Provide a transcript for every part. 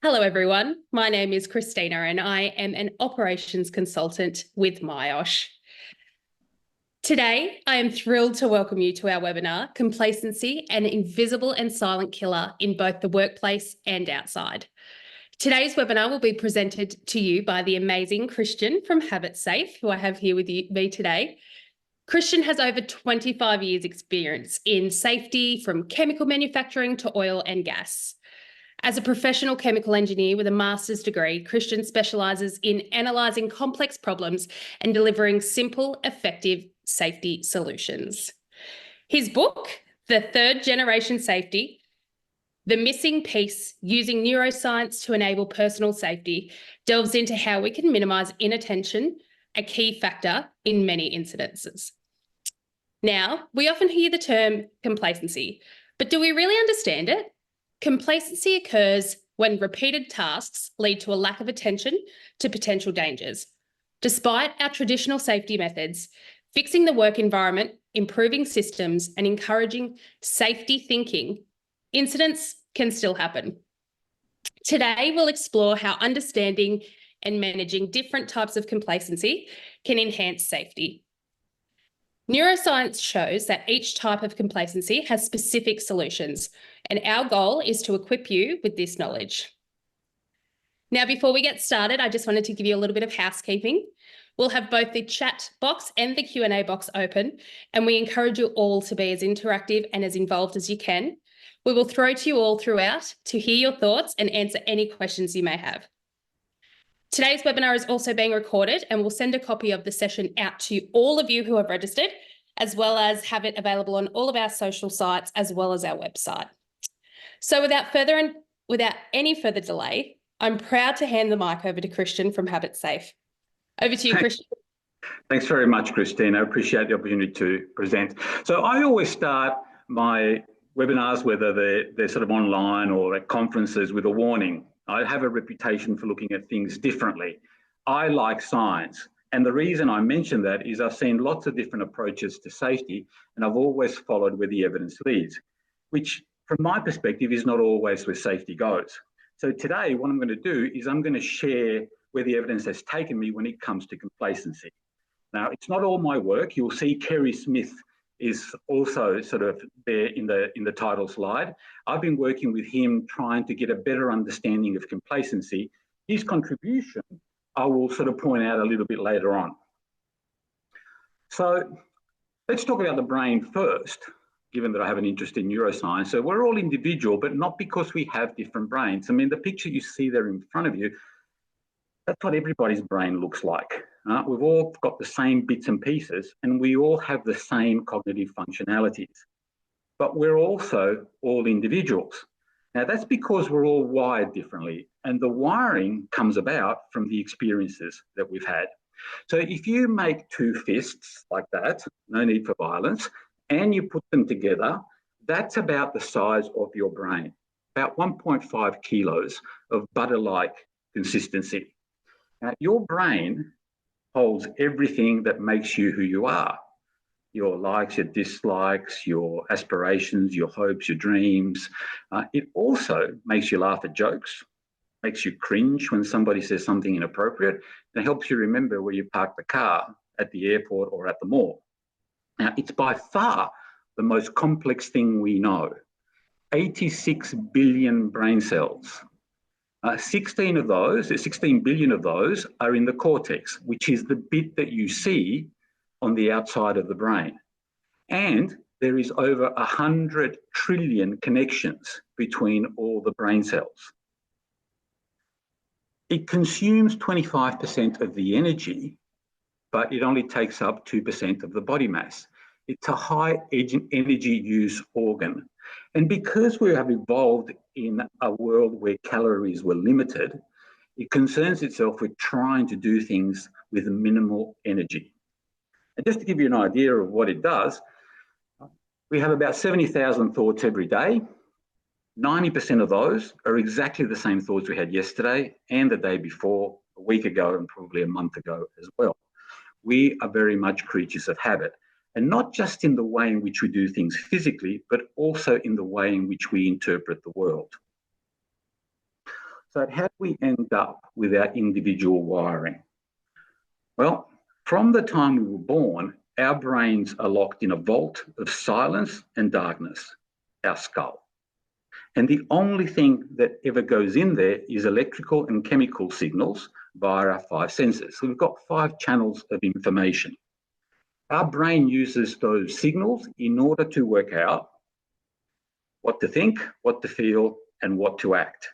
Hello, everyone. My name is Christina and I am an operations consultant with myosh. Today, I am thrilled to welcome you to our webinar, Complacency, an Invisible and Silent Killer in both the workplace and outside. Today's webinar will be presented to you by the amazing Christian from HabitSafe, who I have here with me today. Christian has over 25 years experience in safety, from chemical manufacturing to oil and gas. As a professional chemical engineer with a master's degree, Christian specialises in analysing complex problems and delivering simple, effective safety solutions. His book, The Third Generation Safety, The Missing Piece, Using Neuroscience to Enable Personal Safety, delves into how we can minimise inattention, a key factor in many incidences. Now, we often hear the term complacency, but do we really understand it? Complacency occurs when repeated tasks lead to a lack of attention to potential dangers. Despite our traditional safety methods, fixing the work environment, improving systems, and encouraging safety thinking, incidents can still happen. Today, we'll explore how understanding and managing different types of complacency can enhance safety. Neuroscience shows that each type of complacency has specific solutions, and our goal is to equip you with this knowledge. Now, before we get started, I just wanted to give you a little bit of housekeeping. We'll have both the chat box and the Q&A box open, and we encourage you all to be as interactive and as involved as you can. We will throw to you all throughout to hear your thoughts and answer any questions you may have. Today's webinar is also being recorded, and we'll send a copy of the session out to all of you who have registered, as well as have it available on all of our social sites, as well as our website. So without any further delay, I'm proud to hand the mic over to Christian from HabitSafe. Over to you, Christian. Thanks very much, Christina. I appreciate the opportunity to present. So I always start my webinars, whether they're sort of online or at conferences, with a warning. I have a reputation for looking at things differently. I like science. And the reason I mention that is I've seen lots of different approaches to safety, and I've always followed where the evidence leads, which from my perspective is not always where safety goes. So today, what I'm going to do is I'm going to share where the evidence has taken me when it comes to complacency. Now, it's not all my work. You'll see Kerry Smith is also sort of there in the title slide. I've been working with him trying to get a better understanding of complacency. His contribution I will sort of point out a little bit later on. So let's talk about the brain first, given that I have an interest in neuroscience. So we're all individual, but not because we have different brains. I mean, the picture you see there in front of you, that's what everybody's brain looks like. We've all got the same bits and pieces, and we all have the same cognitive functionalities. But we're also all individuals. Now, that's because we're all wired differently, and the wiring comes about from the experiences that we've had. So if you make two fists like that, no need for violence, and you put them together, that's about the size of your brain, about 1.5 kilos of butter-like consistency. Now, your brain holds everything that makes you who you are. Your likes, your dislikes, your aspirations, your hopes, your dreams. It also makes you laugh at jokes, makes you cringe when somebody says something inappropriate, and it helps you remember where you parked the car at the airport or at the mall. Now, it's by far the most complex thing we know. 86 billion brain cells. 16 billion of those are in the cortex, which is the bit that you see on the outside of the brain. And there is over 100 trillion connections between all the brain cells. It consumes 25% of the energy, but it only takes up 2% of the body mass. It's a high energy use organ. And because we have evolved in a world where calories were limited, it concerns itself with trying to do things with minimal energy. And just to give you an idea of what it does, we have about 70,000 thoughts every day. 90% of those are exactly the same thoughts we had yesterday and the day before, a week ago, and probably a month ago as well. We are very much creatures of habit. And not just in the way in which we do things physically, but also in the way in which we interpret the world. So how do we end up with our individual wiring? Well, from the time we were born, our brains are locked in a vault of silence and darkness, our skull. And the only thing that ever goes in there is electrical and chemical signals via our 5 senses. So we've got 5 channels of information. Our brain uses those signals in order to work out what to think, what to feel, and what to act.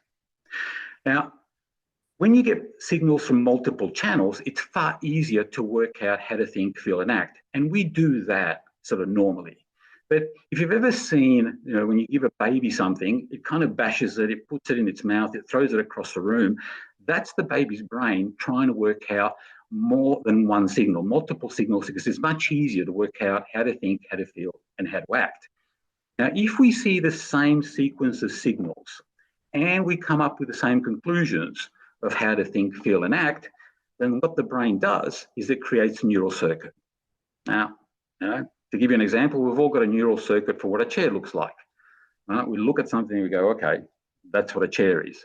Now, when you get signals from multiple channels, it's far easier to work out how to think, feel, and act. And we do that sort of normally. But if you've ever seen, when you give a baby something, it kind of bashes it, it puts it in its mouth, it throws it across the room. That's the baby's brain trying to work out more than one signal, multiple signals, because it's much easier to work out how to think, how to feel, and how to act. Now, if we see the same sequence of signals and we come up with the same conclusions of how to think, feel, and act, then what the brain does is it creates a neural circuit. Now, to give you an example, we've all got a neural circuit for what a chair looks like. We look at something and we go, okay, that's what a chair is.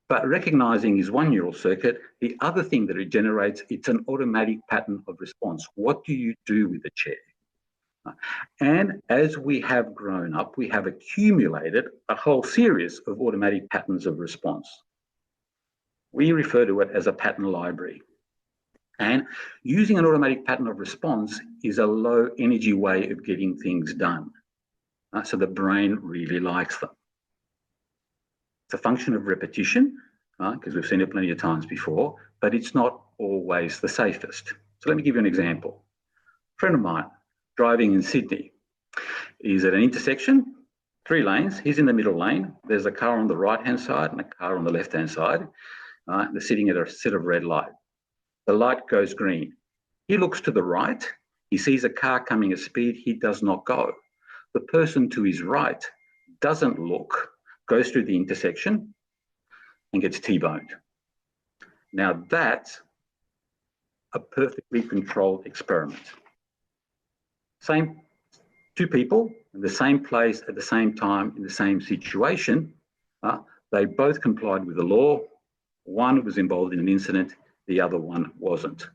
But recognizing is one neural circuit. The other thing that it generates, it's an automatic pattern of response. What do you do with a chair? And as we have grown up, we have accumulated a whole series of automatic patterns of response. We refer to it as a pattern library. And using an automatic pattern of response is a low energy way of getting things done. So the brain really likes them. It's a function of repetition, because we've seen it plenty of times before, but it's not always the safest. So let me give you an example. A friend of mine driving in Sydney is at an intersection, 3 lanes. He's in the middle lane. There's a car on the right-hand side and a car on the left-hand side. They're sitting at a set of red light. The light goes green. He looks to the right. He sees a car coming at speed. He does not go. The person to his right doesn't look, goes through the intersection and gets T-boned. Now that's a perfectly controlled experiment. Same 2 people in the same place at the same time in the same situation. They both complied with the law. One was involved in an incident, the other one wasn't.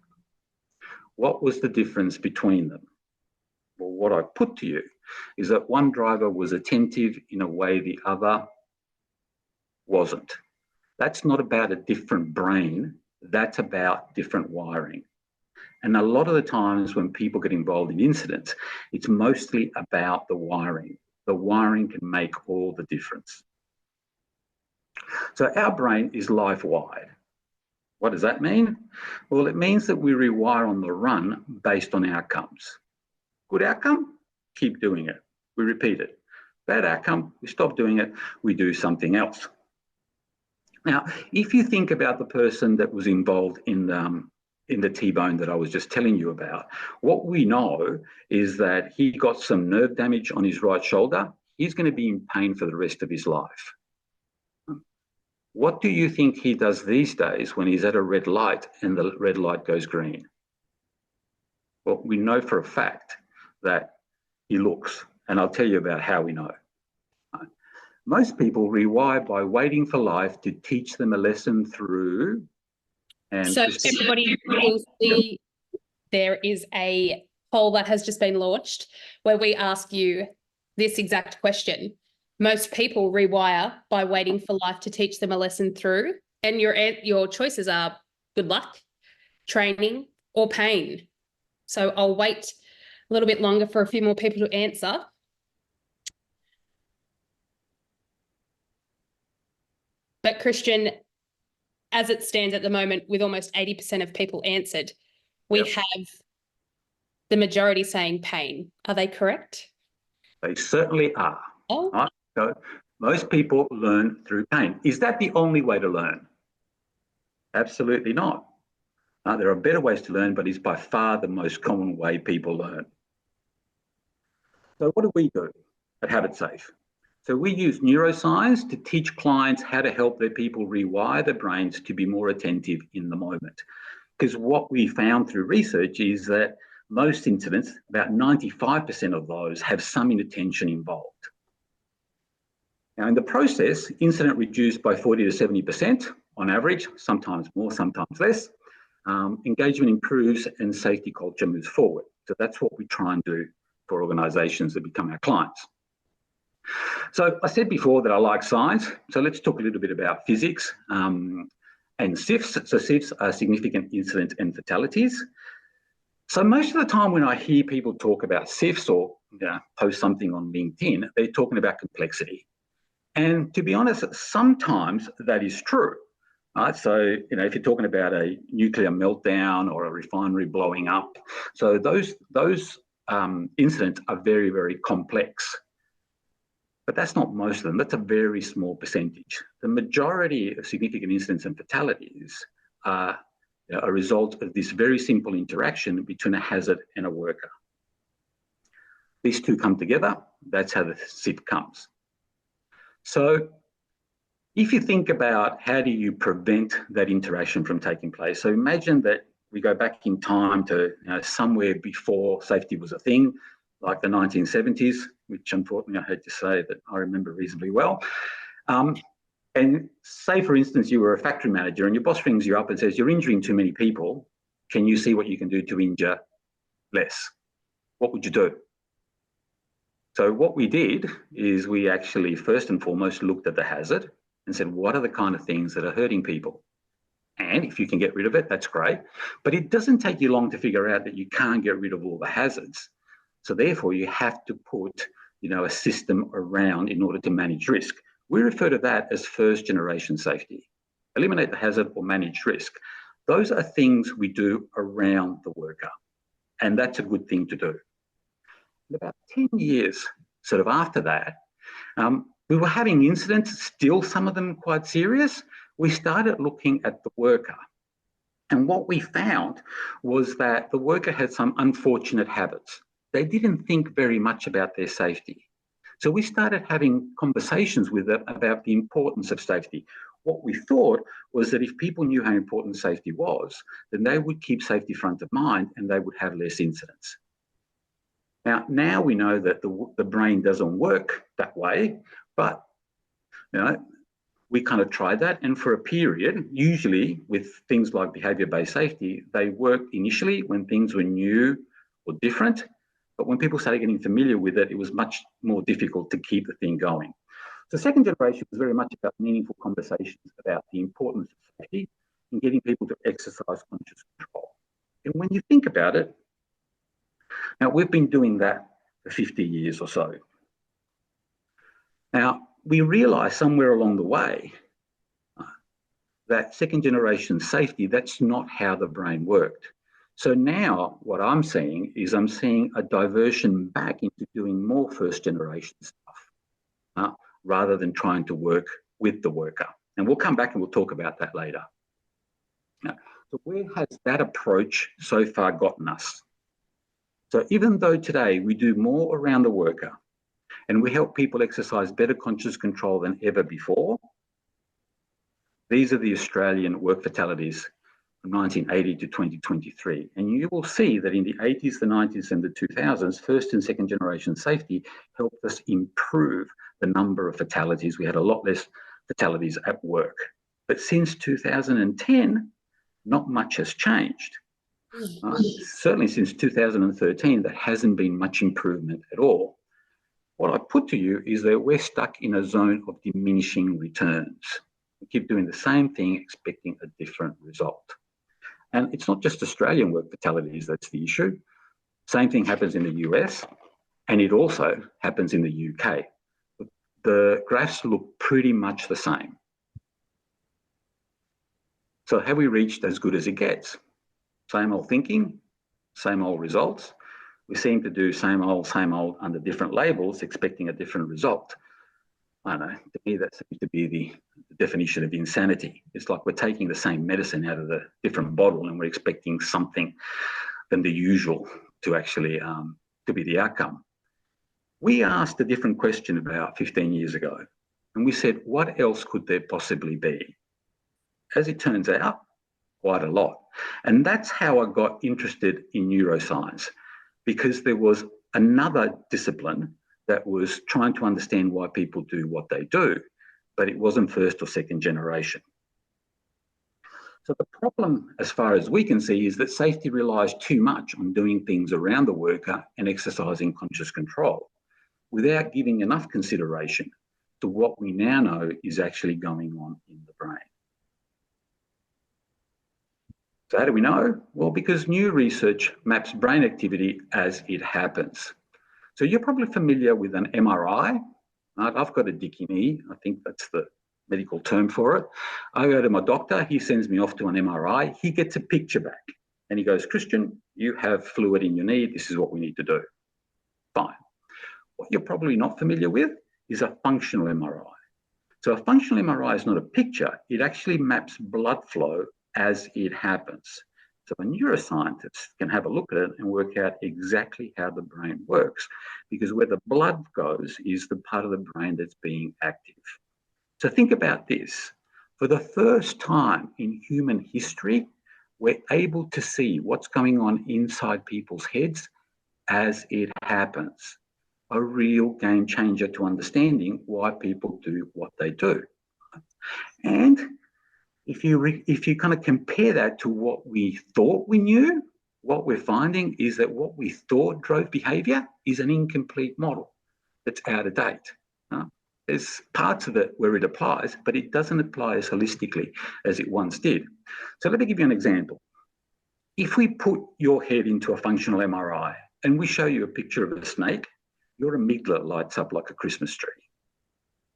What was the difference between them? Well, what I put to you is that one driver was attentive in a way the other wasn't. That's not about a different brain, that's about different wiring. And a lot of the times when people get involved in incidents, it's mostly about the wiring. The wiring can make all the difference. So our brain is life-wired. What does that mean? Well, it means that we rewire on the run based on outcomes. Good outcome, keep doing it. We repeat it. Bad outcome, we stop doing it, we do something else. Now, if you think about the person that was involved in the T-bone that I was just telling you about, what we know is that he got some nerve damage on his right shoulder. He's going to be in pain for the rest of his life. What do you think he does these days when he's at a red light and the red light goes green? Well, we know for a fact that he looks, and I'll tell you about how we know. Most people rewire by waiting for life to teach them a lesson through. And so everybody will see there is a poll that has just been launched where we ask you this exact question. Most people rewire by waiting for life to teach them a lesson through, and your choices are good luck, training, or pain. So I'll wait a little bit longer for a few more people to answer. But Christian, as it stands at the moment, with almost 80% of people answered, we have the majority saying pain. Are they correct? They certainly are. Oh. Right? So most people learn through pain. Is that the only way to learn? Absolutely not. There are better ways to learn, but it's by far the most common way people learn. So what do we do at HabitSafe? So we use neuroscience to teach clients how to help their people rewire their brains to be more attentive in the moment. Because what we found through research is that most incidents, about 95% of those, have some inattention involved. Now, in the process, incident reduced by 40 to 70% on average, sometimes more, sometimes less. Engagement improves and safety culture moves forward. So that's what we try and do for organisations that become our clients. So I said before that I like science. So let's talk a little bit about physics and SIFs. So SIFs are significant incidents and fatalities. So most of the time when I hear people talk about SIFs or post something on LinkedIn, they're talking about complexity. And to be honest, sometimes that is true. Right? So, if you're talking about a nuclear meltdown or a refinery blowing up, so those incidents are very, very complex. But that's not most of them. That's a very small percentage. The majority of significant incidents and fatalities are a result of this very simple interaction between a hazard and a worker. These two come together. That's how the SIF comes. So if you think about how do you prevent that interaction from taking place, so imagine that we go back in time to somewhere before safety was a thing, like the 1970s, which unfortunately I had to say that I remember reasonably well. And say, for instance, you were a factory manager and your boss rings you up and says, you're injuring too many people. Can you see what you can do to injure less? What would you do? So what we did is we actually first and foremost looked at the hazard and said, what are the kind of things that are hurting people? And if you can get rid of it, that's great. But it doesn't take you long to figure out that you can't get rid of all the hazards. So therefore, you have to put a system around in order to manage risk. We refer to that as first generation safety. Eliminate the hazard or manage risk. Those are things we do around the worker. And that's a good thing to do. And about 10 years sort of after that, we were having incidents, still some of them quite serious. We started looking at the worker. And what we found was that the worker had some unfortunate habits. They didn't think very much about their safety. So we started having conversations with them about the importance of safety. What we thought was that if people knew how important safety was, then they would keep safety front of mind and they would have less incidents. Now we know that the brain doesn't work that way, but we kind of tried that. And for a period, usually with things like behaviour-based safety, they worked initially when things were new or different. But when people started getting familiar with it, it was much more difficult to keep the thing going. So second generation was very much about meaningful conversations about the importance of safety and getting people to exercise conscious control. And when you think about it, now we've been doing that for 50 years or so. Now, we realised somewhere along the way that second generation safety, that's not how the brain worked. So now what I'm seeing is I'm seeing a diversion back into doing more first generation stuff rather than trying to work with the worker. And we'll come back and we'll talk about that later. Now, so where has that approach so far gotten us? So even though today we do more around the worker and we help people exercise better conscious control than ever before, these are the Australian work fatalities from 1980 to 2023. And you will see that in the 80s, the 90s and the 2000s, first and second generation safety helped us improve the number of fatalities. We had a lot less fatalities at work. But since 2010, not much has changed. Certainly since 2013, there hasn't been much improvement at all. What I put to you is that we're stuck in a zone of diminishing returns. We keep doing the same thing, expecting a different result. And it's not just Australian work fatalities that's the issue. Same thing happens in the US, and it also happens in the UK. The graphs look pretty much the same. So have we reached as good as it gets? Same old thinking, same old results. We seem to do same old under different labels, expecting a different result. I don't know, to me that seems to be the definition of insanity. It's like we're taking the same medicine out of the different bottle and we're expecting something than the usual to actually to be the outcome. We asked a different question about 15 years ago, and we said, what else could there possibly be? As it turns out, quite a lot. And that's how I got interested in neuroscience, because there was another discipline that was trying to understand why people do what they do, but it wasn't first or second generation. So the problem, as far as we can see, is that safety relies too much on doing things around the worker and exercising conscious control without giving enough consideration to what we now know is actually going on in the brain. So how do we know? Well, because new research maps brain activity as it happens. So you're probably familiar with an MRI. Right? I've got a dicky knee. I think that's the medical term for it. I go to my doctor. He sends me off to an MRI. He gets a picture back and he goes, Christian, you have fluid in your knee. This is what we need to do. Fine. What you're probably not familiar with is a functional MRI. So a functional MRI is not a picture. It actually maps blood flow as it happens. So a neuroscientist can have a look at it and work out exactly how the brain works, because where the blood goes is the part of the brain that's being active. So think about this. For the first time in human history, we're able to see what's going on inside people's heads as it happens. A real game changer to understanding why people do what they do. And if you kind of compare that to what we thought we knew, what we're finding is that what we thought drove behaviour is an incomplete model that's out of date. There's parts of it where it applies, but it doesn't apply as holistically as it once did. So let me give you an example. If we put your head into a functional MRI and we show you a picture of a snake, your amygdala lights up like a Christmas tree.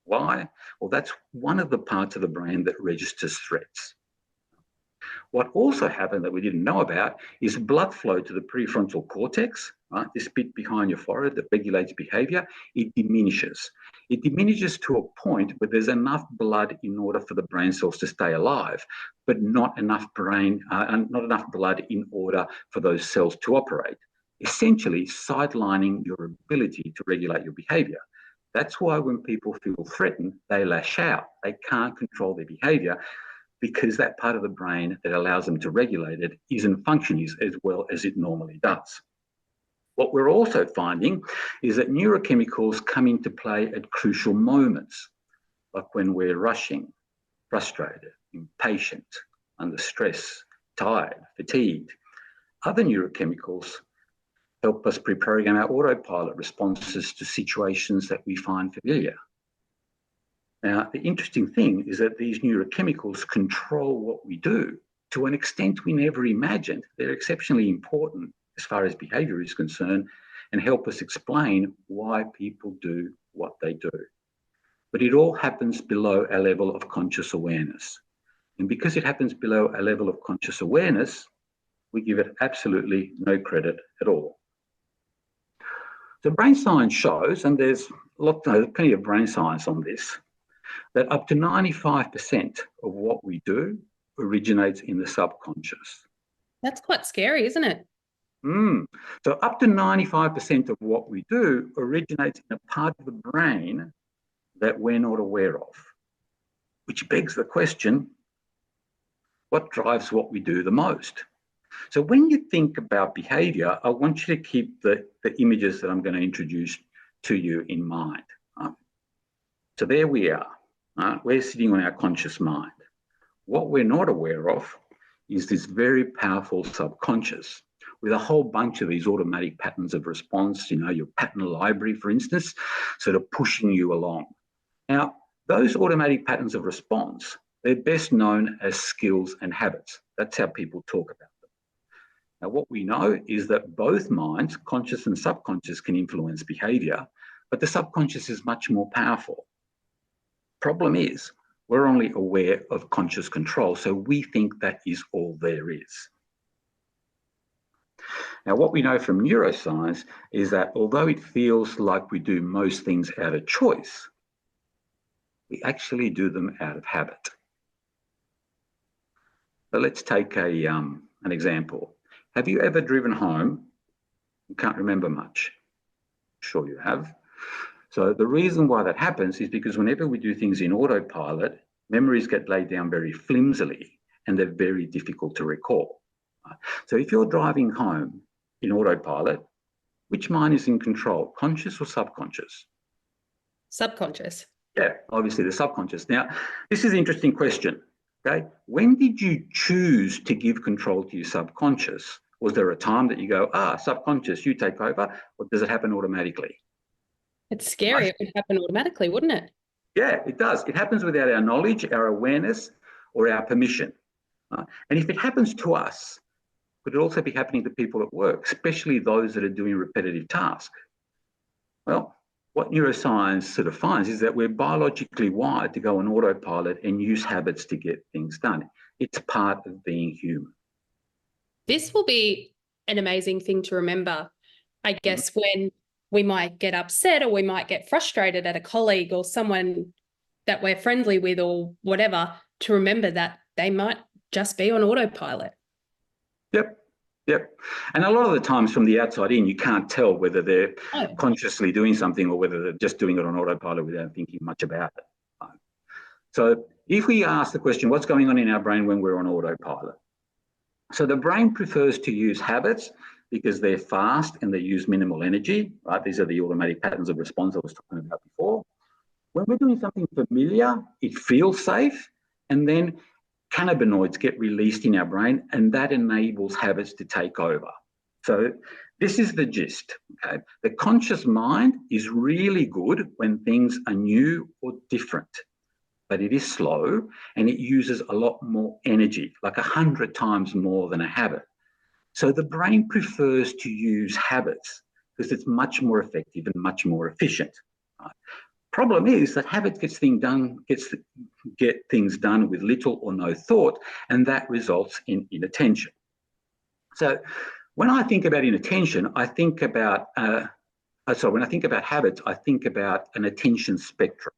Why? Well, that's one of the parts of the brain that registers threats. What also happened that we didn't know about is blood flow to the prefrontal cortex, right? This bit behind your forehead that regulates behavior. It diminishes. It diminishes to a point where there's enough blood in order for the brain cells to stay alive, but not enough blood in order for those cells to operate, essentially sidelining your ability to regulate your behavior. That's why when people feel threatened, they lash out. They can't control their behavior because that part of the brain that allows them to regulate it isn't functioning as well as it normally does. What we're also finding is that neurochemicals come into play at crucial moments, like when we're rushing, frustrated, impatient, under stress, tired, fatigued. Other neurochemicals help us pre-program our autopilot responses to situations that we find familiar. Now, the interesting thing is that these neurochemicals control what we do to an extent we never imagined. They're exceptionally important as far as behaviour is concerned and help us explain why people do what they do. But it all happens below a level of conscious awareness. And because it happens below a level of conscious awareness, we give it absolutely no credit at all. So brain science shows, and there's plenty of brain science on this, that up to 95% of what we do originates in the subconscious. That's quite scary, isn't it? So up to 95% of what we do originates in a part of the brain that we're not aware of, which begs the question, what drives what we do the most? So when you think about behaviour, I want you to keep the images that I'm going to introduce to you in mind. So there we are. We're sitting on our conscious mind. What we're not aware of is this very powerful subconscious with a whole bunch of these automatic patterns of response, your pattern library, for instance, sort of pushing you along. Now, those automatic patterns of response, they're best known as skills and habits. That's how people talk about them. Now, what we know is that both minds, conscious and subconscious, can influence behaviour, but the subconscious is much more powerful. Problem is, we're only aware of conscious control, so we think that is all there is. Now, what we know from neuroscience is that although it feels like we do most things out of choice, we actually do them out of habit. So let's take an example. Have you ever driven home and can't remember much? Sure you have. So the reason why that happens is because whenever we do things in autopilot, memories get laid down very flimsily and they're very difficult to recall. So if you're driving home in autopilot, which mind is in control, conscious or subconscious? Subconscious. Yeah, obviously the subconscious. Now, this is an interesting question. Okay, when did you choose to give control to your subconscious? Was there a time that you go, subconscious, you take over, or does it happen automatically? It's scary. It would happen automatically, wouldn't it? Yeah, it does. It happens without our knowledge, our awareness, or our permission. And if it happens to us, could it also be happening to people at work, especially those that are doing repetitive tasks? Well, what neuroscience sort of finds is that we're biologically wired to go on autopilot and use habits to get things done. It's part of being human. This will be an amazing thing to remember, I guess, when we might get upset or we might get frustrated at a colleague or someone that we're friendly with or whatever, to remember that they might just be on autopilot. Yep. And a lot of the times from the outside in, you can't tell whether they're consciously doing something or whether they're just doing it on autopilot without thinking much about it. So if we ask the question, what's going on in our brain when we're on autopilot? So the brain prefers to use habits because they're fast and they use minimal energy, right? These are the automatic patterns of response I was talking about before. When we're doing something familiar, it feels safe, and then cannabinoids get released in our brain, and that enables habits to take over. So this is the gist. Okay? The conscious mind is really good when things are new or different, but it is slow and it uses a lot more energy, like 100 times more than a habit. So the brain prefers to use habits because it's much more effective and much more efficient. Right? Problem is that habit gets things done with little or no thought, and that results in inattention. So when I think about inattention, I think about when I think about habits, I think about an attention spectrum.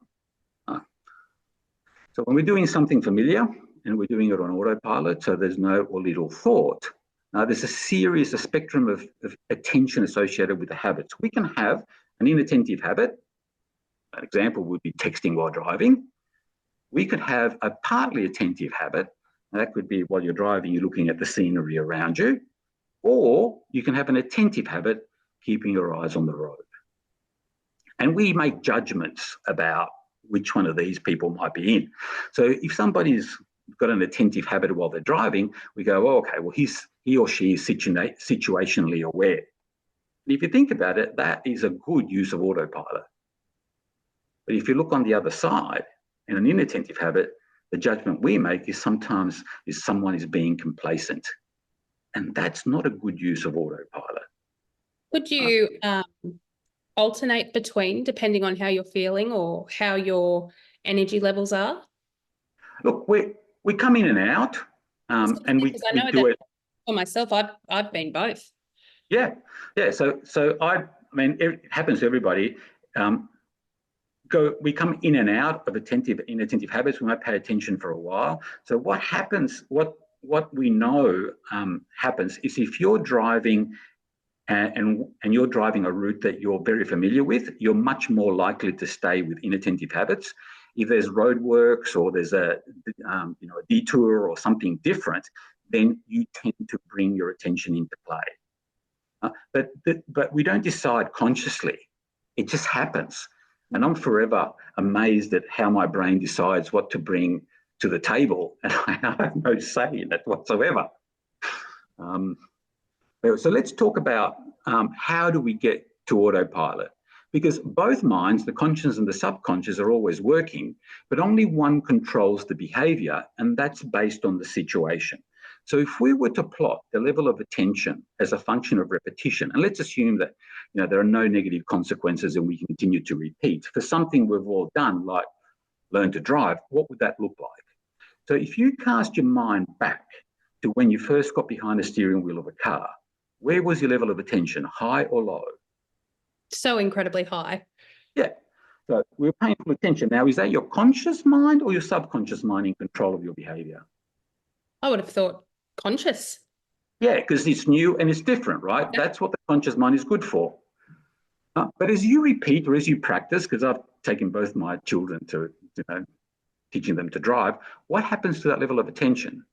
So when we're doing something familiar and we're doing it on autopilot, so there's no or little thought, there's a spectrum of attention associated with the habits. We can have an inattentive habit. An example would be texting while driving. We could have a partly attentive habit. Now, that could be while you're driving, you're looking at the scenery around you. Or you can have an attentive habit, keeping your eyes on the road. And we make judgments about which one of these people might be in. So if somebody's got an attentive habit while they're driving, we go, okay, well, he or she is situationally aware. And if you think about it, that is a good use of autopilot. But if you look on the other side, in an inattentive habit, the judgment we make is sometimes someone is being complacent. And that's not a good use of autopilot. Would you alternate between, depending on how you're feeling or how your energy levels are? Look, we come in and out, and we do it. For myself, I've been both. Yeah. So I mean, it happens to everybody. We come in and out of inattentive habits. We might pay attention for a while. So what happens? What we know happens is if you're driving and you're driving a route that you're very familiar with, you're much more likely to stay with inattentive habits. If there's roadworks or there's a detour or something different, then you tend to bring your attention into play. But we don't decide consciously. It just happens. And I'm forever amazed at how my brain decides what to bring to the table, and I have no say in it whatsoever. So let's talk about how do we get to autopilot? Because both minds, the conscious and the subconscious, are always working, but only one controls the behaviour, and that's based on the situation. So if we were to plot the level of attention as a function of repetition, and let's assume that there are no negative consequences and we continue to repeat for something we've all done, like learn to drive, what would that look like? So if you cast your mind back to when you first got behind the steering wheel of a car, where was your level of attention, high or low? So incredibly high. Yeah. So we're paying full attention. Now, is that your conscious mind or your subconscious mind in control of your behaviour? I would have thought conscious. Yeah, because it's new and it's different, right? Yeah. That's what the conscious mind is good for. But as you repeat or as you practice, because I've taken both my children to, teaching them to drive, what happens to that level of attention?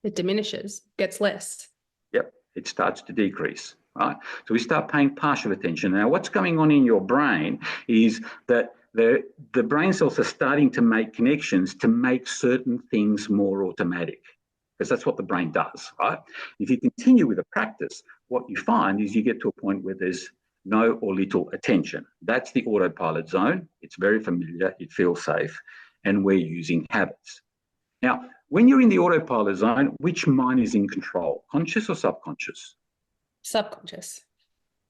It diminishes, gets less. Yep, it starts to decrease. right? So we start paying partial attention. Now, what's going on in your brain is that the brain cells are starting to make connections to make certain things more automatic, because that's what the brain does, right? If you continue with the practice, what you find is you get to a point where there's no or little attention. That's the autopilot zone. It's very familiar. It feels safe. And we're using habits. Now, when you're in the autopilot zone, which mind is in control? Conscious or subconscious? Subconscious.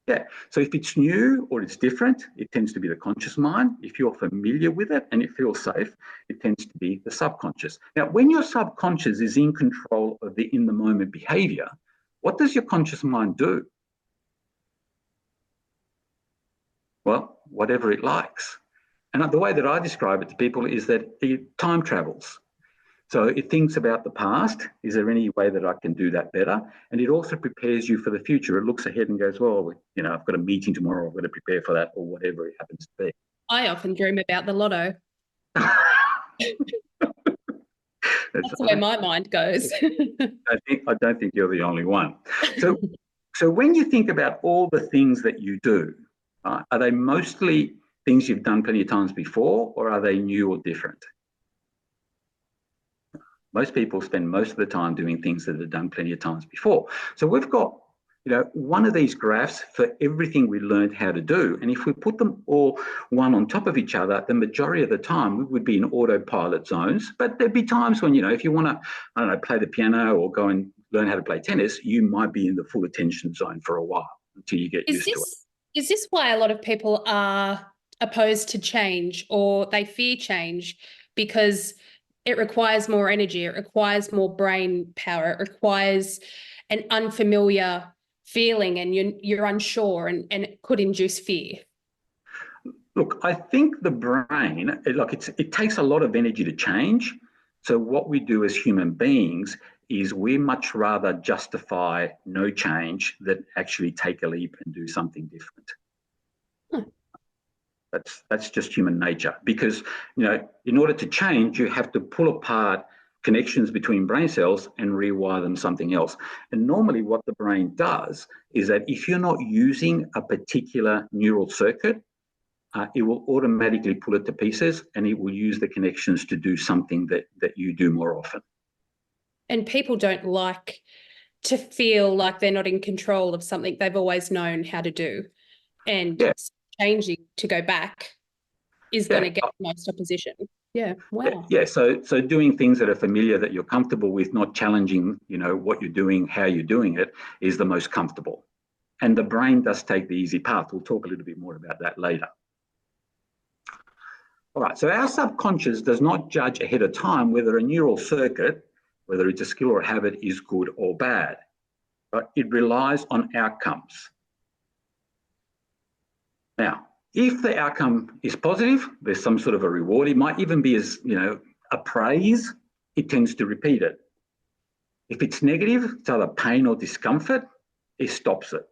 Yeah. So if it's new or it's different, it tends to be the conscious mind. If you're familiar with it and it feels safe, it tends to be the subconscious. Now, when your subconscious is in control of the in the moment behavior, what does your conscious mind do? Well, whatever it likes. And the way that I describe it to people is that it time travels. So it thinks about the past. Is there any way that I can do that better? And it also prepares you for the future. It looks ahead and goes, well, I've got a meeting tomorrow. I've got to prepare for that, or whatever it happens to be. I often dream about the lotto. That's where my mind goes. I don't think you're the only one. So when you think about all the things that you do, are they mostly things you've done plenty of times before, or are they new or different? Most people spend most of the time doing things that they've done plenty of times before. So we've got, one of these graphs for everything we learned how to do. And if we put them all one on top of each other, the majority of the time we would be in autopilot zones. But there'd be times when, if you want to, play the piano or go and learn how to play tennis, you might be in the full attention zone for a while until you get used to it. Is this why a lot of people are opposed to change, or they fear change because it requires more energy, it requires more brain power, it requires an unfamiliar feeling, and you're unsure, and it could induce fear? Look, I think the brain, it takes a lot of energy to change. So what we do as human beings is we much rather justify no change than actually take a leap and do something different. That's just human nature, because in order to change, you have to pull apart connections between brain cells and rewire them something else. And normally what the brain does is that if you're not using a particular neural circuit, it will automatically pull it to pieces, and it will use the connections to do something that you do more often. And people don't like to feel like they're not in control of something they've always known how to do. And changing to go back is going to get the most opposition. Yeah, wow. Yeah, so doing things that are familiar, that you're comfortable with, not challenging, what you're doing, how you're doing it, is the most comfortable. And the brain does take the easy path. We'll talk a little bit more about that later. All right, so our subconscious does not judge ahead of time whether a neural circuit, whether it's a skill or a habit, is good or bad, but it relies on outcomes. Now, if the outcome is positive, there's some sort of a reward. It might even be as, a praise. It tends to repeat it. If it's negative, it's either pain or discomfort, it stops it.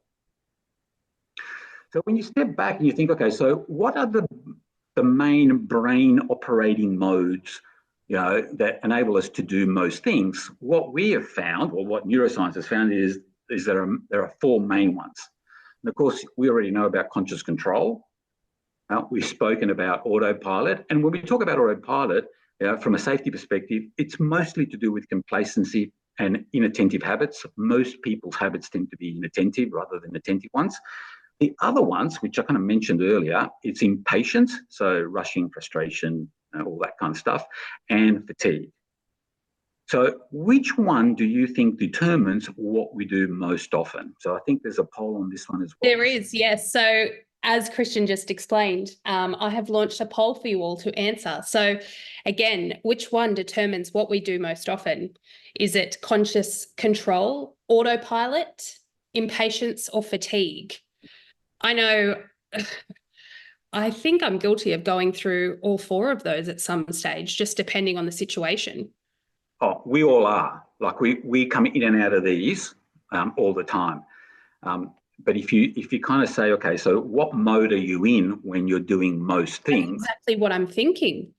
So when you step back and you think, okay, so what are the main brain operating modes, that enable us to do most things? What we have found, or what neuroscience has found, is there are four main ones. And of course, we already know about conscious control. We've spoken about autopilot. And when we talk about autopilot, from a safety perspective, it's mostly to do with complacency and inattentive habits. Most people's habits tend to be inattentive rather than attentive ones. The other ones, which I kind of mentioned earlier, it's impatience, so rushing, frustration, all that kind of stuff, and fatigue. So which one do you think determines what we do most often? So I think there's a poll on this one as well. There is, yes. So as Christian just explained, I have launched a poll for you all to answer. So again, which one determines what we do most often? Is it conscious control, autopilot, impatience, or fatigue? I know, I think I'm guilty of going through all four of those at some stage, just depending on the situation. Oh, we all are. Like we come in and out of these all the time. But if you kind of say, okay, so what mode are you in when you're doing most things? That's exactly what I'm thinking.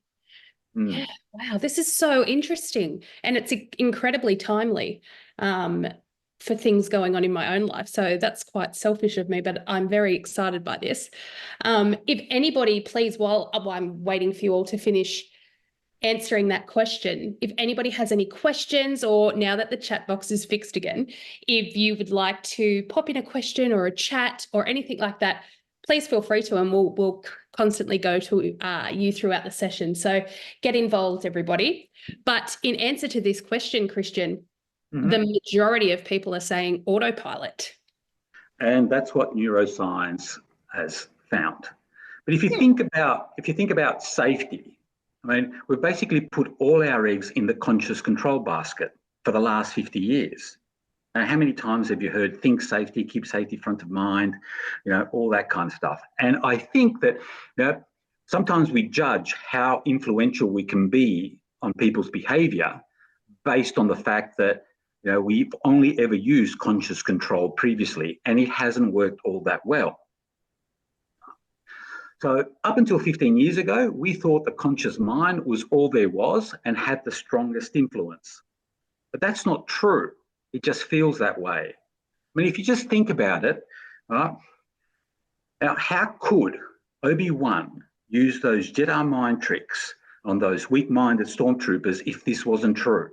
Yeah, wow, this is so interesting, and it's incredibly timely. for things going on in my own life. So that's quite selfish of me, but I'm very excited by this. If anybody, please, while I'm waiting for you all to finish answering that question, if anybody has any questions, or now that the chat box is fixed again, if you would like to pop in a question or a chat or anything like that, please feel free to, and we'll constantly go to you throughout the session. So get involved, everybody. But in answer to this question, Christian, the majority of people are saying autopilot. And that's what neuroscience has found. But if you think about safety, I mean, we've basically put all our eggs in the conscious control basket for the last 50 years. Now, how many times have you heard think safety, keep safety front of mind, all that kind of stuff? And I think that sometimes we judge how influential we can be on people's behaviour based on the fact that we've only ever used conscious control previously, and it hasn't worked all that well. So up until 15 years ago, we thought the conscious mind was all there was and had the strongest influence. But that's not true. It just feels that way. I mean, if you just think about it, now how could Obi-Wan use those Jedi mind tricks on those weak-minded stormtroopers if this wasn't true?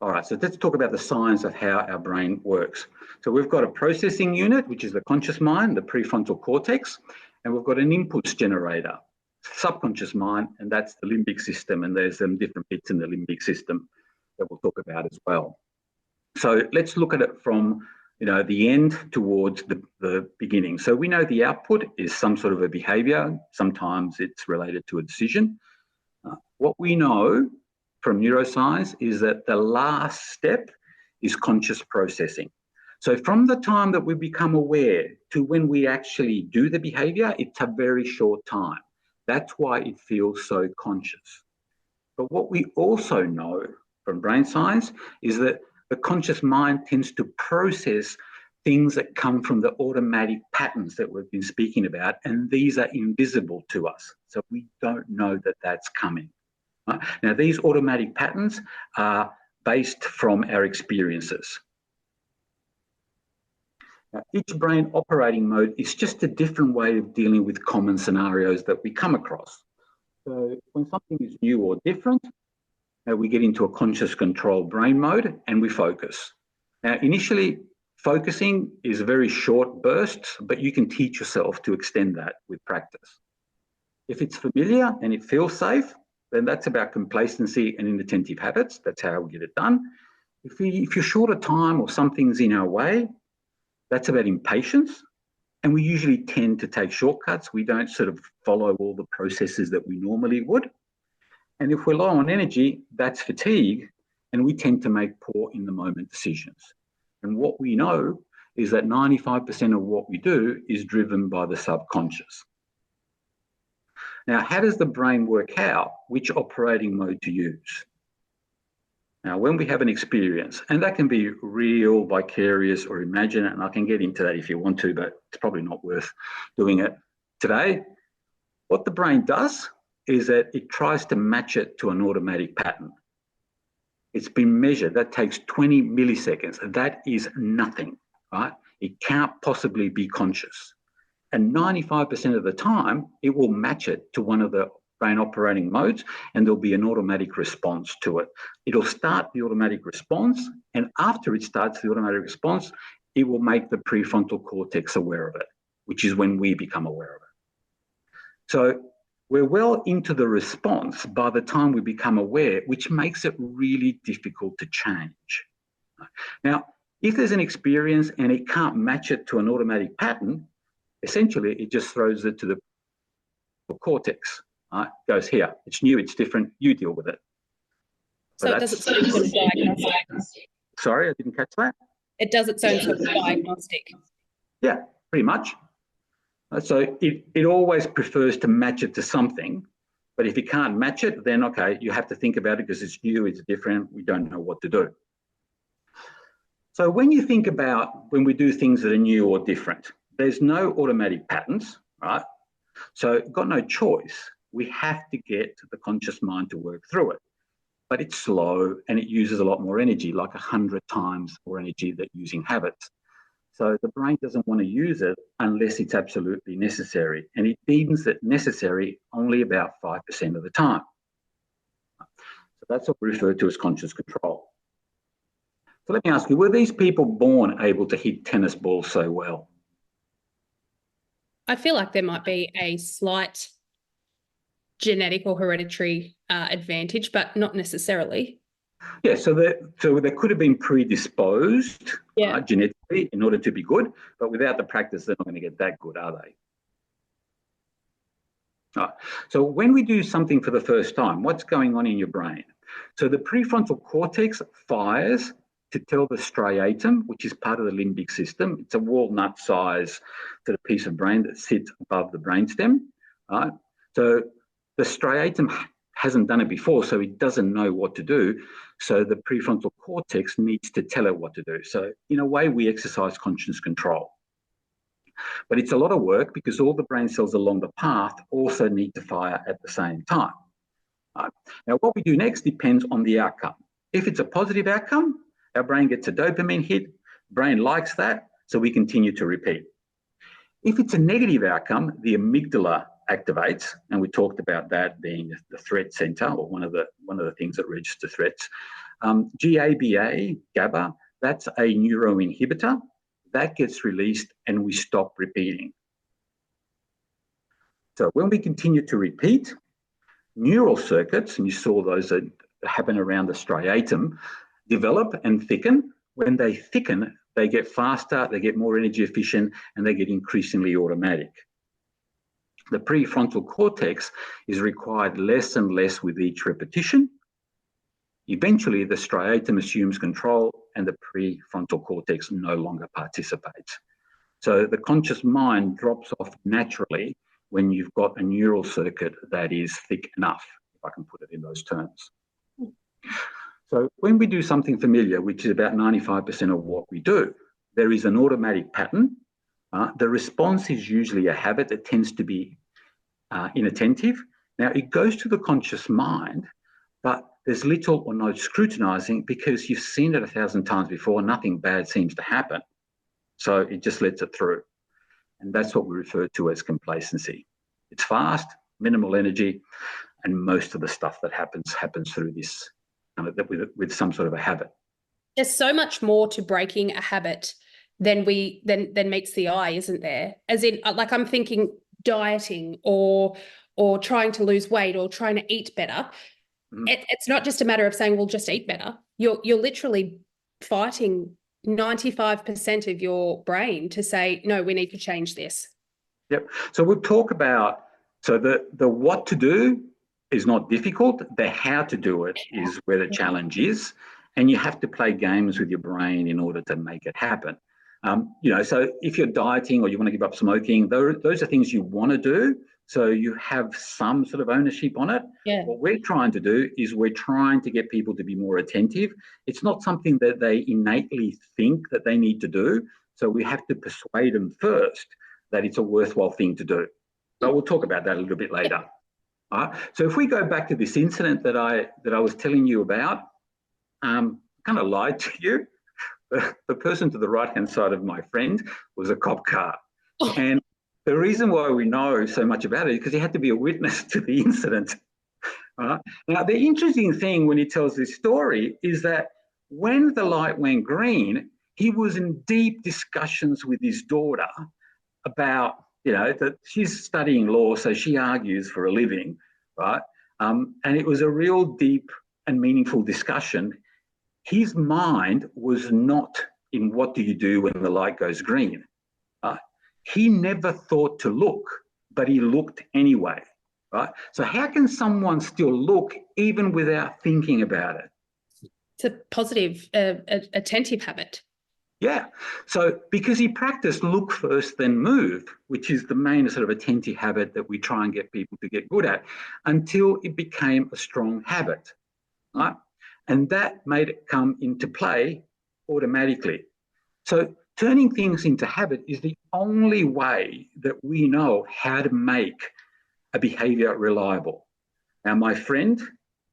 All right, so let's talk about the science of how our brain works. So we've got a processing unit, which is the conscious mind, the prefrontal cortex, and we've got an inputs generator, subconscious mind, and that's the limbic system, and there's different bits in the limbic system that we'll talk about as well. So let's look at it from the end towards the beginning. So we know the output is some sort of a behaviour. Sometimes it's related to a decision. What we know from neuroscience is that the last step is conscious processing. So from the time that we become aware to when we actually do the behaviour, it's a very short time. That's why it feels so conscious. But what we also know from brain science is that the conscious mind tends to process things that come from the automatic patterns that we've been speaking about, and these are invisible to us. So we don't know that that's coming. Now, these automatic patterns are based from our experiences. Now, each brain operating mode is just a different way of dealing with common scenarios that we come across. So when something is new or different, we get into a conscious control brain mode and we focus. Now, initially, focusing is very short bursts, but you can teach yourself to extend that with practice. If it's familiar and it feels safe, then that's about complacency and inattentive habits. That's how we get it done. If you're short of time or something's in our way, that's about impatience. And we usually tend to take shortcuts. We don't sort of follow all the processes that we normally would. And if we're low on energy, that's fatigue. And we tend to make poor in the moment decisions. And what we know is that 95% of what we do is driven by the subconscious. Now, how does the brain work out which operating mode to use? Now, when we have an experience, and that can be real, vicarious, or imagined, and I can get into that if you want to, but it's probably not worth doing it today. What the brain does is that it tries to match it to an automatic pattern. It's been measured. That takes 20 milliseconds. That is nothing, right? It can't possibly be conscious. And 95% of the time, it will match it to one of the brain operating modes, and there'll be an automatic response to it. It'll start the automatic response, and after it starts the automatic response, it will make the prefrontal cortex aware of it, which is when we become aware of it. So we're well into the response by the time we become aware, which makes it really difficult to change. Now, if there's an experience and it can't match it to an automatic pattern, essentially, it just throws it to the cortex. Goes here. It's new. It's different. You deal with it. So it does its own sort of diagnostic. Sorry, I didn't catch that. It does its own sort of diagnostic. Yeah, pretty much. So it always prefers to match it to something, but if you can't match it, then okay, you have to think about it because it's new, it's different. We don't know what to do. So when you think about when we do things that are new or different, there's no automatic patterns, right? So got no choice. We have to get the conscious mind to work through it. but it's slow and it uses a lot more energy, like 100 times more energy than using habits. So the brain doesn't want to use it unless it's absolutely necessary, and it deems it necessary only about 5% of the time. So that's what we refer to as conscious control. So let me ask you, were these people born able to hit tennis balls so well? I feel like there might be a slight genetic or hereditary advantage, but not necessarily. Yeah, so they could have been predisposed genetically in order to be good, but without the practice, they're not going to get that good, are they? Right. So when we do something for the first time, what's going on in your brain? So the prefrontal cortex fires to tell the striatum, which is part of the limbic system. It's a walnut-sized sort of piece of brain that sits above the brainstem. Right? So the striatum hasn't done it before, so it doesn't know what to do. So the prefrontal cortex needs to tell it what to do. So in a way, we exercise conscious control. But it's a lot of work because all the brain cells along the path also need to fire at the same time. Now, what we do next depends on the outcome. If it's a positive outcome, our brain gets a dopamine hit, brain likes that, so we continue to repeat. If it's a negative outcome, the amygdala activates, and we talked about that being the threat center, or one of the things that register threats. GABA, that's a neuroinhibitor. That gets released and we stop repeating. So when we continue to repeat, neural circuits, and you saw those that happen around the striatum, develop and thicken. When they thicken, they get faster, they get more energy efficient, and they get increasingly automatic. The prefrontal cortex is required less and less with each repetition. Eventually, the striatum assumes control and the prefrontal cortex no longer participates. So the conscious mind drops off naturally when you've got a neural circuit that is thick enough, if I can put it in those terms. So when we do something familiar, which is about 95% of what we do, there is an automatic pattern. The response is usually a habit that tends to be inattentive. Now, it goes to the conscious mind, but there's little or no scrutinizing because you've seen it 1,000 times before, nothing bad seems to happen. So it just lets it through. And that's what we refer to as complacency. It's fast, minimal energy, and most of the stuff that happens through this, with some sort of a habit. There's so much more to breaking a habit than meets the eye, isn't there? As in, like, I'm thinking dieting or trying to lose weight or trying to eat better. It's not just a matter of saying, well, just eat better. You're literally fighting 95% of your brain to say, no, we need to change this. Yep. So we'll talk about, so the what to do is not difficult. The how to do it is where the challenge is. And you have to play games with your brain in order to make it happen. So if you're dieting or you want to give up smoking, those are things you want to do. So you have some sort of ownership on it. Yeah. What we're trying to do is we're trying to get people to be more attentive. It's not something that they innately think that they need to do. So we have to persuade them first that it's a worthwhile thing to do. But we'll talk about that a little bit later. All right. So if we go back to this incident that I was telling you about, kind of lied to you. The person to the right-hand side of my friend was a cop car. And the reason why we know so much about it is because he had to be a witness to the incident. Now, the interesting thing when he tells this story is that when the light went green, he was in deep discussions with his daughter about, that she's studying law, so she argues for a living, right? And it was a real deep and meaningful discussion. His mind was not in what do you do when the light goes green. He never thought to look, but he looked anyway, right? So how can someone still look even without thinking about it? It's a positive, attentive habit. Yeah. So because he practiced look first, then move, which is the main sort of attentive habit that we try and get people to get good at, until it became a strong habit, right? And that made it come into play automatically. So turning things into habit is the only way that we know how to make a behaviour reliable. Now, my friend,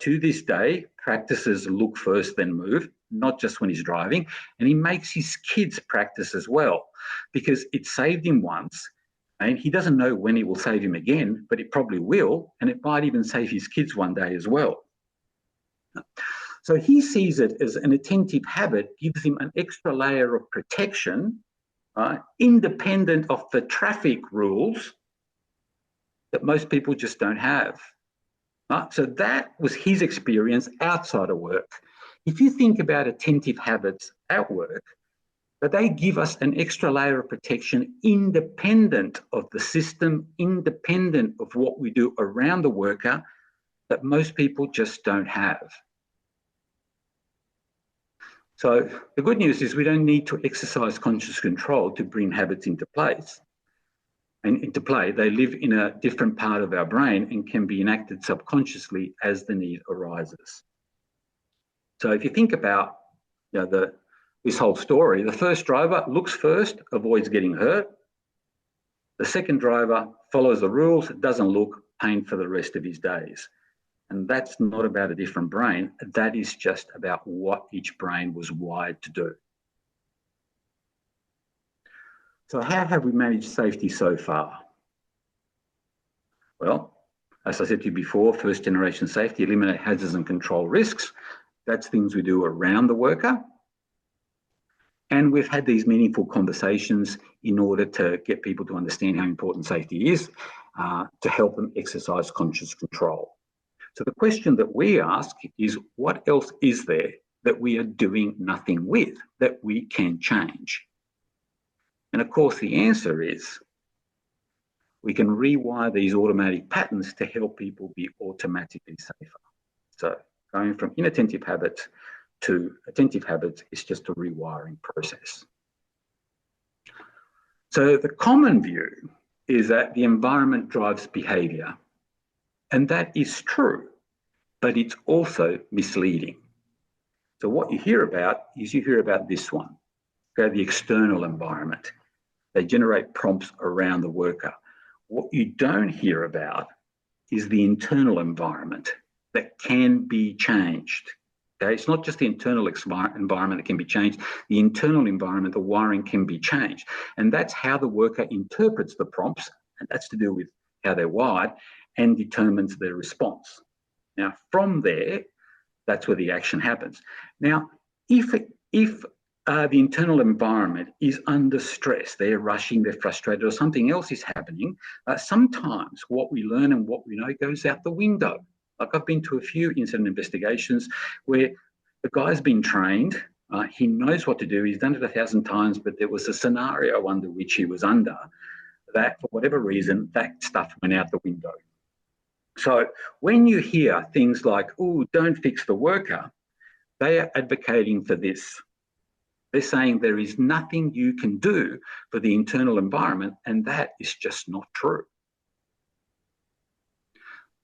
to this day, practices look first, then move, not just when he's driving. And he makes his kids practice as well, because it saved him once. And he doesn't know when it will save him again, but it probably will. And it might even save his kids one day as well. So he sees it as an attentive habit, gives him an extra layer of protection, independent of the traffic rules that most people just don't have. So that was his experience outside of work. If you think about attentive habits at work, that they give us an extra layer of protection independent of the system, independent of what we do around the worker, that most people just don't have. So the good news is we don't need to exercise conscious control to bring habits into place and into play. They live in a different part of our brain and can be enacted subconsciously as the need arises. So if you think about this whole story, the first driver looks first, avoids getting hurt. The second driver follows the rules, doesn't look, pain for the rest of his days. And that's not about a different brain. That is just about what each brain was wired to do. So how have we managed safety so far? Well, as I said to you before, first generation safety, eliminate hazards and control risks. That's things we do around the worker. And we've had these meaningful conversations in order to get people to understand how important safety is, to help them exercise conscious control. So the question that we ask is, what else is there that we are doing nothing with that we can change? And of course, the answer is we can rewire these automatic patterns to help people be automatically safer. So going from inattentive habits to attentive habits is just a rewiring process. So the common view is that the environment drives behaviour. And that is true, but it's also misleading. So what you hear about is this one, the external environment. They generate prompts around the worker. What you don't hear about is the internal environment that can be changed. Okay? It's not just the internal environment that can be changed. The internal environment, the wiring can be changed. And that's how the worker interprets the prompts, and that's to do with how they're wired, and determines their response. Now, from there, that's where the action happens. Now, if the internal environment is under stress, they're rushing, they're frustrated, or something else is happening, sometimes what we learn and what we know goes out the window. Like I've been to a few incident investigations where the guy's been trained, he knows what to do, he's done it 1,000 times, but there was a scenario under which he was under that, for whatever reason, that stuff went out the window. So when you hear things like, oh, don't fix the worker, they are advocating for this. They're saying there is nothing you can do for the internal environment, and that is just not true.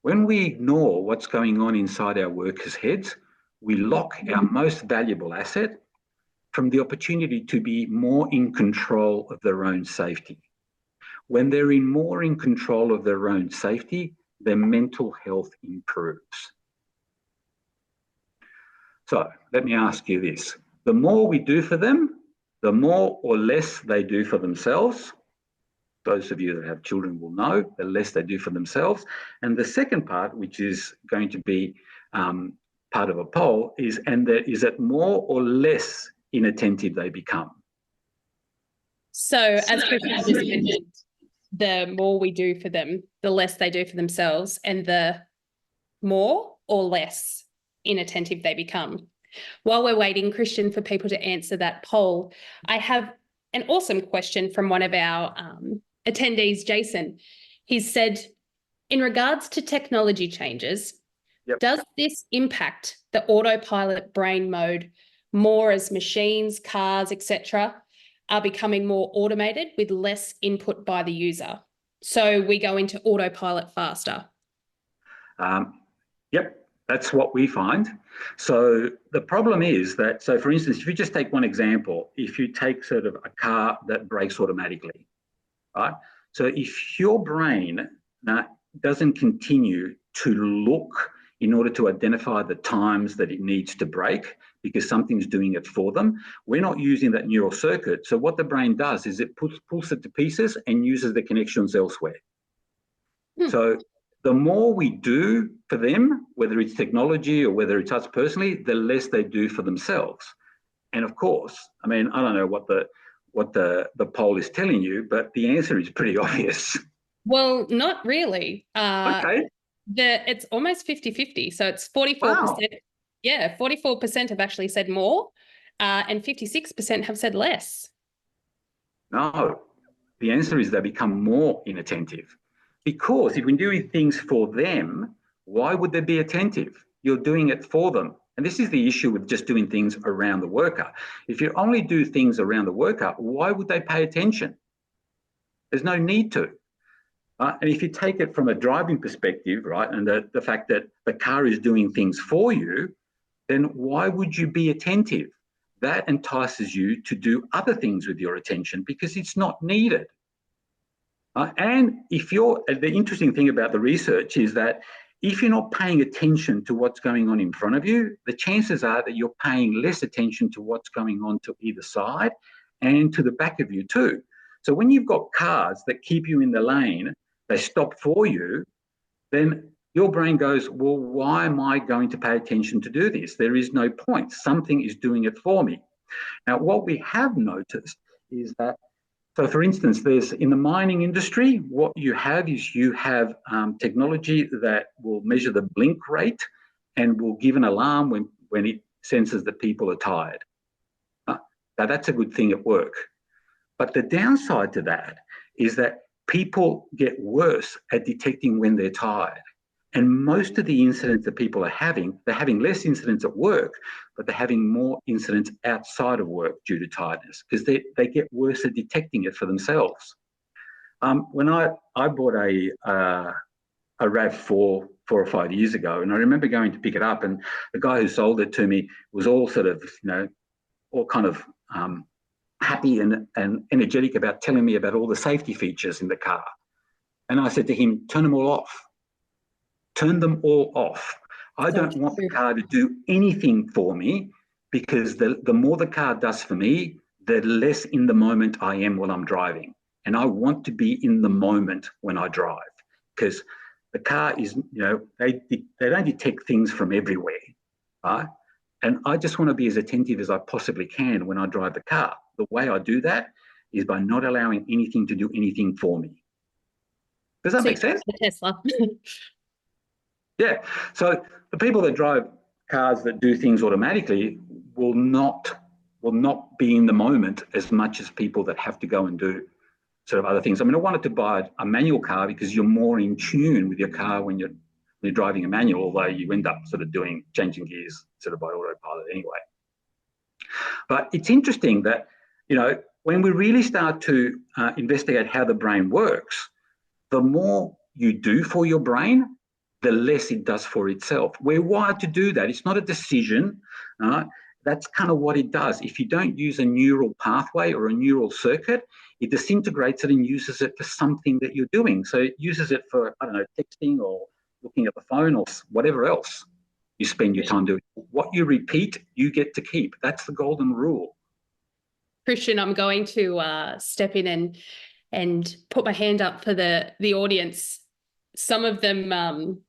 When we ignore what's going on inside our workers' heads, we lock our most valuable asset from the opportunity to be more in control of their own safety. When they're more in control of their own safety, their mental health improves. So let me ask you this. The more we do for them, the more or less they do for themselves. Those of you that have children will know, the less they do for themselves. And the second part, which is going to be part of a poll, is it more or less inattentive they become? So as Christian just mentioned, the more we do for them, the less they do for themselves, and the more or less inattentive they become. While we're waiting, Christian, for people to answer that poll, I have an awesome question from one of our attendees, Jason. He said, in regards to technology changes, does this impact the autopilot brain mode more as machines, cars, etc., are becoming more automated with less input by the user? So we go into autopilot faster. Yep, that's what we find. So the problem is that, so for instance, if you just take one example, if you take sort of a car that brakes automatically, right? So if your brain doesn't continue to look in order to identify the times that it needs to break because something's doing it for them. We're not using that neural circuit. So what the brain does is it pulls it to pieces and uses the connections elsewhere. So the more we do for them, whether it's technology or whether it's us personally, the less they do for themselves. And of course, I mean, I don't know what the poll is telling you, but the answer is pretty obvious. Well, not really. Okay. It's almost 50-50. So it's 44%. Wow. Yeah, 44% have actually said more, and 56% have said less. No, the answer is they become more inattentive. Because if you're doing things for them, why would they be attentive? You're doing it for them. And this is the issue with just doing things around the worker. If you only do things around the worker, why would they pay attention? There's no need to. And if you take it from a driving perspective, right, and the fact that the car is doing things for you, then why would you be attentive? That entices you to do other things with your attention because it's not needed. And the interesting thing about the research is that if you're not paying attention to what's going on in front of you, the chances are that you're paying less attention to what's going on to either side and to the back of you too. So when you've got cars that keep you in the lane, they stop for you, then your brain goes, well, why am I going to pay attention to do this? There is no point. Something is doing it for me. Now, what we have noticed is that, so for instance, there's in the mining industry, what you have is technology that will measure the blink rate and will give an alarm when it senses that people are tired. Now, that's a good thing at work. But the downside to that is that people get worse at detecting when they're tired. And most of the incidents that people are having, they're having less incidents at work, but they're having more incidents outside of work due to tiredness because they get worse at detecting it for themselves. When I bought a RAV4 4 or 5 years ago, and I remember going to pick it up, and the guy who sold it to me was all sort of, all kind of happy and energetic about telling me about all the safety features in the car. And I said to him, turn them all off. Turn them all off. I don't want the car to do anything for me because the more the car does for me, the less in the moment I am when I'm driving. And I want to be in the moment when I drive because the car is, they don't detect things from everywhere, right? And I just want to be as attentive as I possibly can when I drive the car. The way I do that is by not allowing anything to do anything for me. Does that make sense? The Tesla. Yeah. So the people that drive cars that do things automatically will not be in the moment as much as people that have to go and do sort of other things. I mean, I wanted to buy a manual car because you're more in tune with your car when you're driving a manual, although you end up sort of changing gears sort of by autopilot anyway. But it's interesting that, when we really start to investigate how the brain works, the more you do for your brain, the less it does for itself. We're wired to do that. It's not a decision. That's kind of what it does. If you don't use a neural pathway or a neural circuit, it disintegrates it and uses it for something that you're doing. So it uses it for, I don't know, texting or looking at the phone or whatever else you spend your time doing. What you repeat, you get to keep. That's the golden rule. Christian, I'm going to step in and put my hand up for the audience. Some of them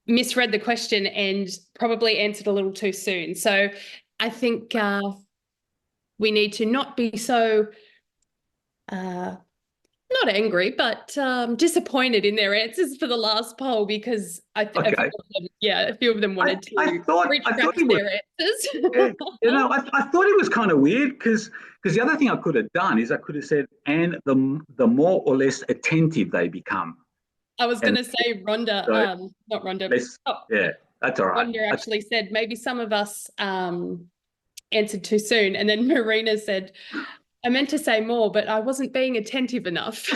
misread the question and probably answered a little too soon. So I think we need to not be so not angry, but disappointed in their answers for the last poll because a few of them wanted to retract their answers. I thought it was kind of weird because the other thing I could have done is I could have said, and the more or less attentive they become. I was going to say Rhonda, not Rhonda. Yeah, that's all right. Rhonda actually said maybe some of us answered too soon, and then Marina said, I meant to say more, but I wasn't being attentive enough.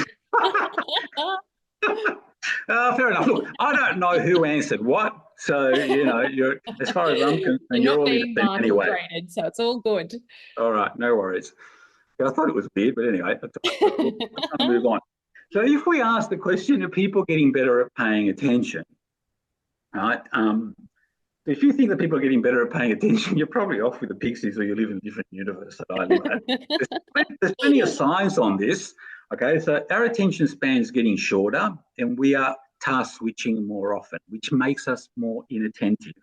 Fair enough. Look, I don't know who answered what, so you're as far as I'm concerned, you're all innocent anyway. Graded, so it's all good. All right, no worries. Yeah, I thought it was weird, but anyway, that's all right. We'll move on. So if we ask the question, are people getting better at paying attention? Right. If you think that people are getting better at paying attention, you're probably off with the pixies or you live in a different universe that I live in. There's plenty of science on this. Okay, so our attention span is getting shorter and we are task switching more often, which makes us more inattentive.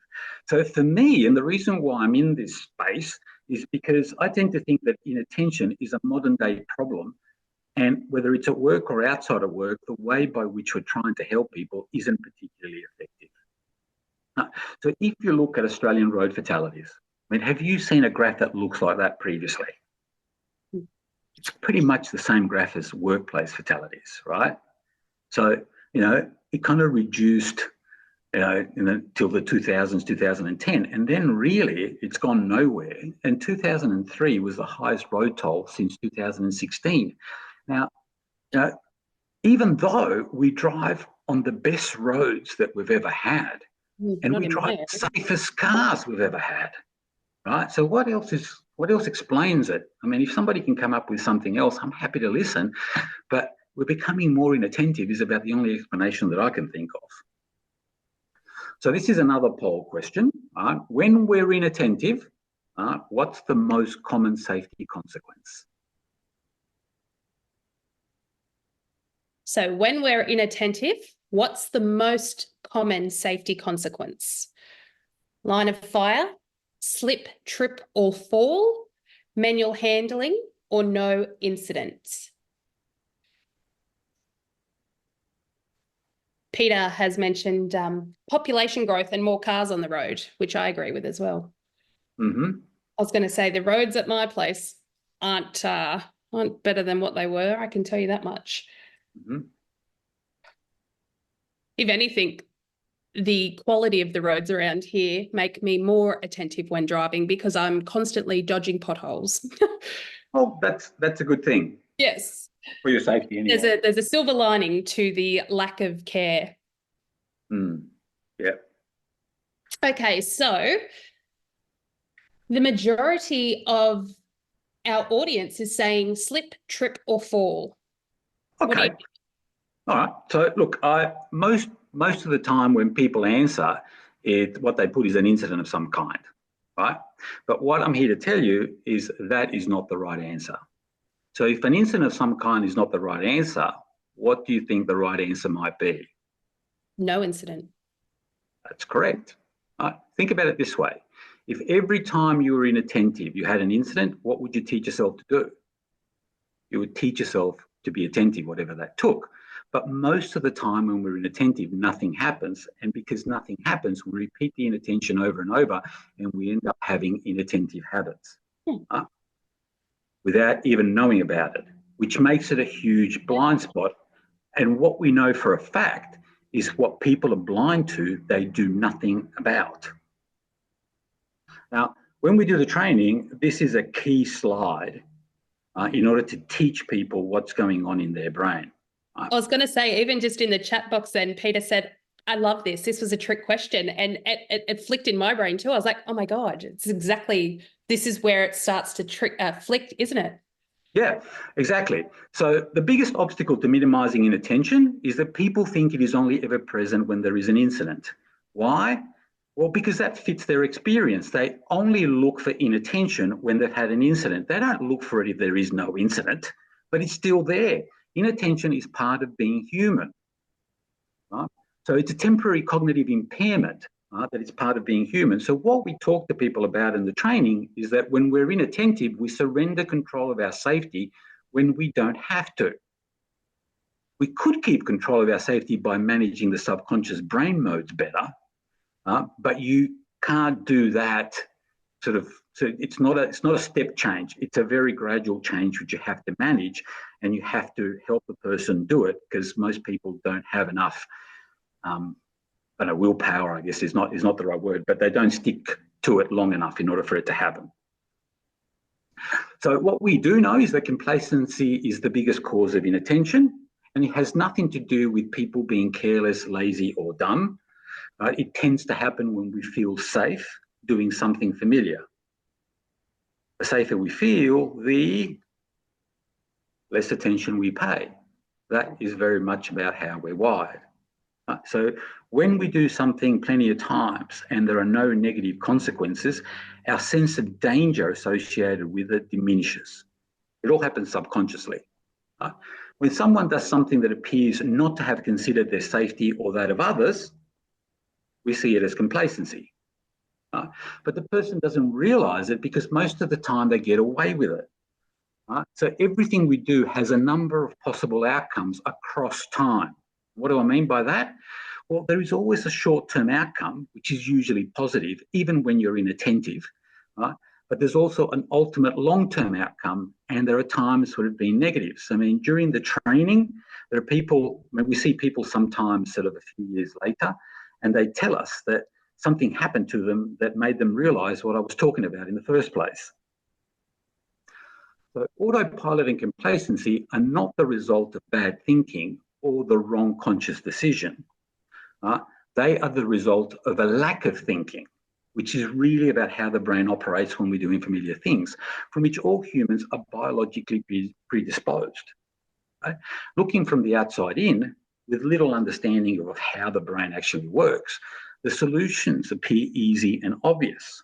So for me, and the reason why I'm in this space is because I tend to think that inattention is a modern day problem. And whether it's at work or outside of work, the way by which we're trying to help people isn't particularly effective. So if you look at Australian road fatalities, I mean, have you seen a graph that looks like that previously? It's pretty much the same graph as workplace fatalities, right? So, it kind of reduced, till the 2000s, 2010, and then really it's gone nowhere. And 2003 was the highest road toll since 2016. Now, even though we drive on the best roads that we've ever had, and we drive the safest cars we've ever had, right? So what else explains it? I mean, if somebody can come up with something else, I'm happy to listen, but we're becoming more inattentive is about the only explanation that I can think of. So this is another poll question. When we're inattentive, what's the most common safety consequence? So when we're inattentive, what's the most common safety consequence? Line of fire, slip, trip or fall, manual handling, or no incident? Peter has mentioned population growth and more cars on the road, which I agree with as well. Mm-hmm. I was going to say the roads at my place aren't better than what they were. I can tell you that much. Mm-hmm. If anything, the quality of the roads around here make me more attentive when driving because I'm constantly dodging potholes. Well, that's a good thing. Yes. For your safety anyway. There's a silver lining to the lack of care. Yeah. Okay, so the majority of our audience is saying slip, trip or fall. Okay. All right. So look, most of the time when people answer, what they put is an incident of some kind, right? But what I'm here to tell you is that is not the right answer. So if an incident of some kind is not the right answer, what do you think the right answer might be? No incident. That's correct. Think about it this way. If every time you were inattentive, you had an incident, what would you teach yourself to do? You would teach yourself to be attentive, whatever that took. But most of the time when we're inattentive, nothing happens. And because nothing happens, we repeat the inattention over and over, and we end up having inattentive habits without even knowing about it, which makes it a huge blind spot. And what we know for a fact is what people are blind to, they do nothing about. Now, when we do the training, this is a key slide in order to teach people what's going on in their brain. I was going to say, even just in the chat box then, Peter said, I love this. This was a trick question. And it flicked in my brain too. I was like, oh my God, it's exactly, this is where it starts to flick, isn't it? Yeah, exactly. So the biggest obstacle to minimizing inattention is that people think it is only ever present when there is an incident. Why? Well, because that fits their experience. They only look for inattention when they've had an incident. They don't look for it if there is no incident, but it's still there. Inattention is part of being human, right? So it's a temporary cognitive impairment, right, that it's part of being human. So what we talk to people about in the training is that when we're inattentive, we surrender control of our safety when we don't have to. We could keep control of our safety by managing the subconscious brain modes better, but you can't do that so it's not a step change. It's a very gradual change which you have to manage, and you have to help the person do it because most people don't have enough willpower, I guess is not the right word, but they don't stick to it long enough in order for it to happen. So what we do know is that complacency is the biggest cause of inattention, and it has nothing to do with people being careless, lazy or dumb. It tends to happen when we feel safe doing something familiar. The safer we feel, the less attention we pay. That is very much about how we're wired. So when we do something plenty of times and there are no negative consequences, our sense of danger associated with it diminishes. It all happens subconsciously. When someone does something that appears not to have considered their safety or that of others, we see it as complacency. But the person doesn't realise it because most of the time they get away with it. So everything we do has a number of possible outcomes across time. What do I mean by that? Well, there is always a short-term outcome, which is usually positive, even when you're inattentive. But there's also an ultimate long-term outcome, and there are times where it's been negatives. I mean, during the training, there are people, we see people sometimes sort of a few years later, and they tell us that something happened to them that made them realise what I was talking about in the first place. So autopilot and complacency are not the result of bad thinking or the wrong conscious decision. They are the result of a lack of thinking, which is really about how the brain operates when we do unfamiliar things, from which all humans are biologically predisposed. Looking from the outside in, with little understanding of how the brain actually works, the solutions appear easy and obvious.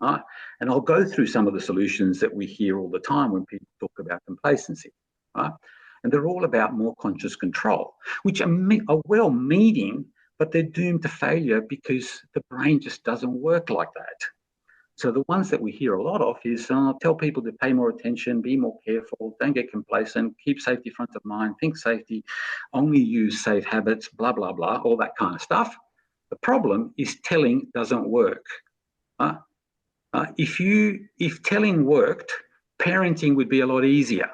And I'll go through some of the solutions that we hear all the time when people talk about complacency. And they're all about more conscious control, which are well-meaning, but they're doomed to failure because the brain just doesn't work like that. So the ones that we hear a lot of is tell people to pay more attention, be more careful, don't get complacent, keep safety front of mind, think safety, only use safe habits, blah, blah, blah, all that kind of stuff. The problem is telling doesn't work. If telling worked, parenting would be a lot easier.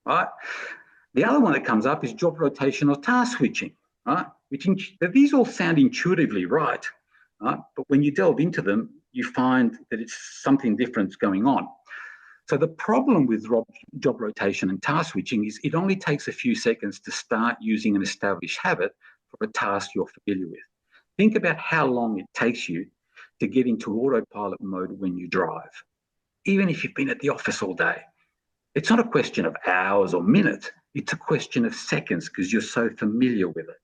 Right? The other one that comes up is job rotation or task switching. Right? These all sound intuitively right, but when you delve into them, you find that it's something different going on. So the problem with job rotation and task switching is it only takes a few seconds to start using an established habit for a task you're familiar with. Think about how long it takes you to get into autopilot mode when you drive, even if you've been at the office all day. It's not a question of hours or minutes, it's a question of seconds because you're so familiar with it.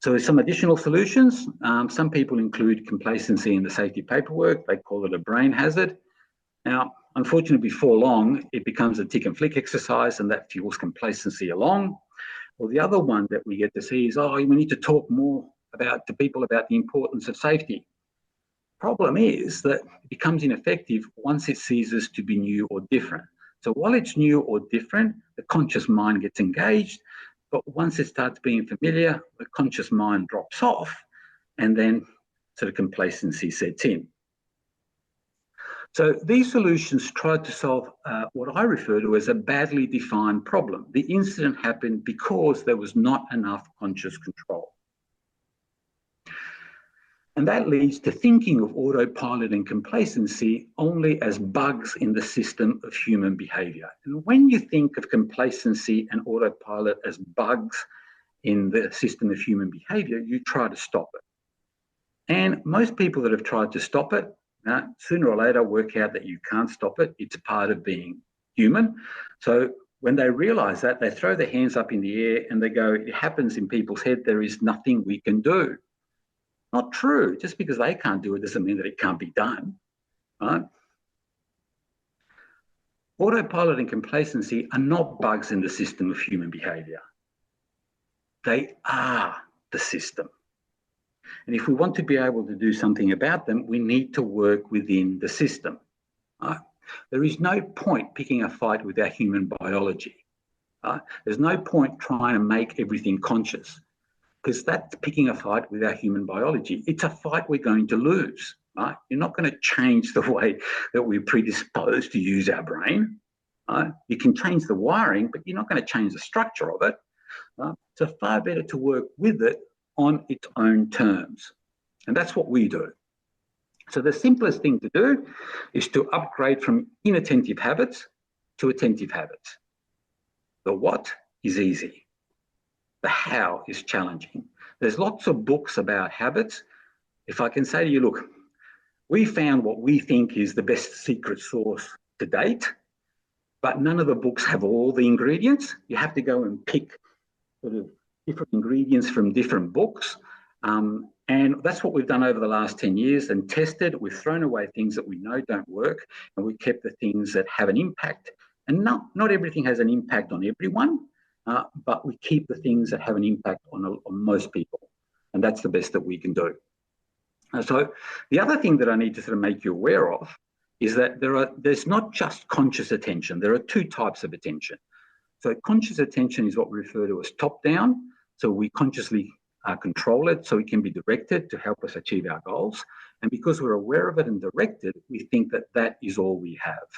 So there's some additional solutions. Some people include complacency in the safety paperwork. They call it a brain hazard. Now, unfortunately, before long, it becomes a tick and flick exercise and that fuels complacency along. Well, the other one that we get to see is, we need to talk more to people about the importance of safety. Problem is that it becomes ineffective once it ceases to be new or different. So while it's new or different, the conscious mind gets engaged, but once it starts being familiar, the conscious mind drops off, and then sort of complacency sets in. So these solutions try to solve what I refer to as a badly defined problem. The incident happened because there was not enough conscious control. And that leads to thinking of autopilot and complacency only as bugs in the system of human behaviour. And when you think of complacency and autopilot as bugs in the system of human behaviour, you try to stop it. And most people that have tried to stop it, sooner or later work out that you can't stop it. It's part of being human. So when they realise that, they throw their hands up in the air and they go, it happens in people's head, there is nothing we can do. Not true. Just because they can't do it doesn't mean that it can't be done. Right? Autopilot and complacency are not bugs in the system of human behaviour. They are the system. And if we want to be able to do something about them, we need to work within the system. Right? There is no point picking a fight with our human biology. Right? There's no point trying to make everything conscious, because that's picking a fight with our human biology. It's a fight we're going to lose. Right? You're not going to change the way that we're predisposed to use our brain. Right? You can change the wiring, but you're not going to change the structure of it. Right? So far better to work with it on its own terms. And that's what we do. So the simplest thing to do is to upgrade from inattentive habits to attentive habits. The what is easy. The how is challenging. There's lots of books about habits. If I can say to you, look, we found what we think is the best secret sauce to date. but none of the books have all the ingredients. You have to go and pick sort of different ingredients from different books. And that's what we've done over the last 10 years and tested. We've thrown away things that we know don't work, and we kept the things that have an impact. And not everything has an impact on everyone, but we keep the things that have an impact on most people. And that's the best that we can do. So the other thing that I need to sort of make you aware of is that there's not just conscious attention. There are two types of attention. So conscious attention is what we refer to as top-down. So we consciously control it so it can be directed to help us achieve our goals. And because we're aware of it and directed, we think that that is all we have.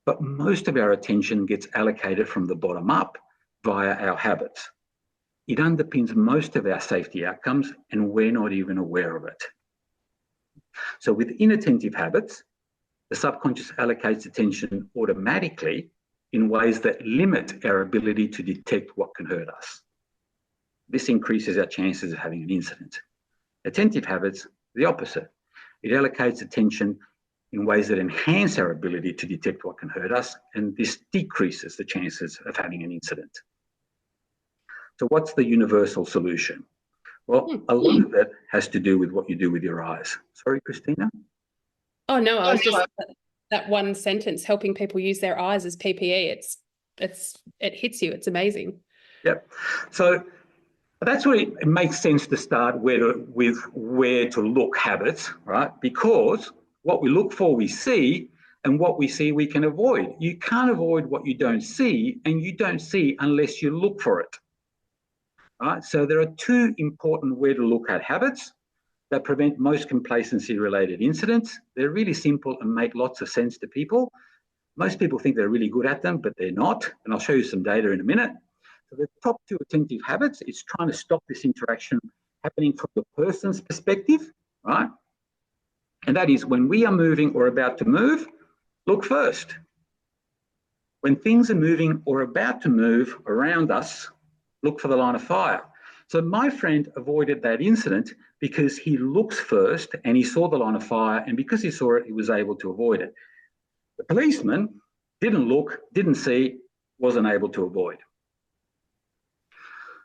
But most of our attention gets allocated from the bottom up via our habits. It underpins most of our safety outcomes, and we're not even aware of it. So with inattentive habits, the subconscious allocates attention automatically in ways that limit our ability to detect what can hurt us. This increases our chances of having an incident. Attentive habits, the opposite. It allocates attention in ways that enhance our ability to detect what can hurt us, and this decreases the chances of having an incident. So what's the universal solution? Well, a lot of it has to do with what you do with your eyes. Sorry, Christina? Oh, no, I was just, that one sentence, helping people use their eyes as PPE, it hits you. It's amazing. Yep. So that's where it makes sense to start with where to look habits, right? Because what we look for, we see, and what we see, we can avoid. You can't avoid what you don't see, and you don't see unless you look for it. Right? So there are two important ways to look at habits that prevent most complacency-related incidents. They're really simple and make lots of sense to people. Most people think they're really good at them, but they're not. And I'll show you some data in a minute. So the top two attentive habits is trying to stop this interaction happening from the person's perspective, right? And that is when we are moving or about to move, look first. When things are moving or about to move around us, look for the line of fire. So my friend avoided that incident because he looks first and he saw the line of fire, and because he saw it, he was able to avoid it. The policeman didn't look, didn't see, wasn't able to avoid.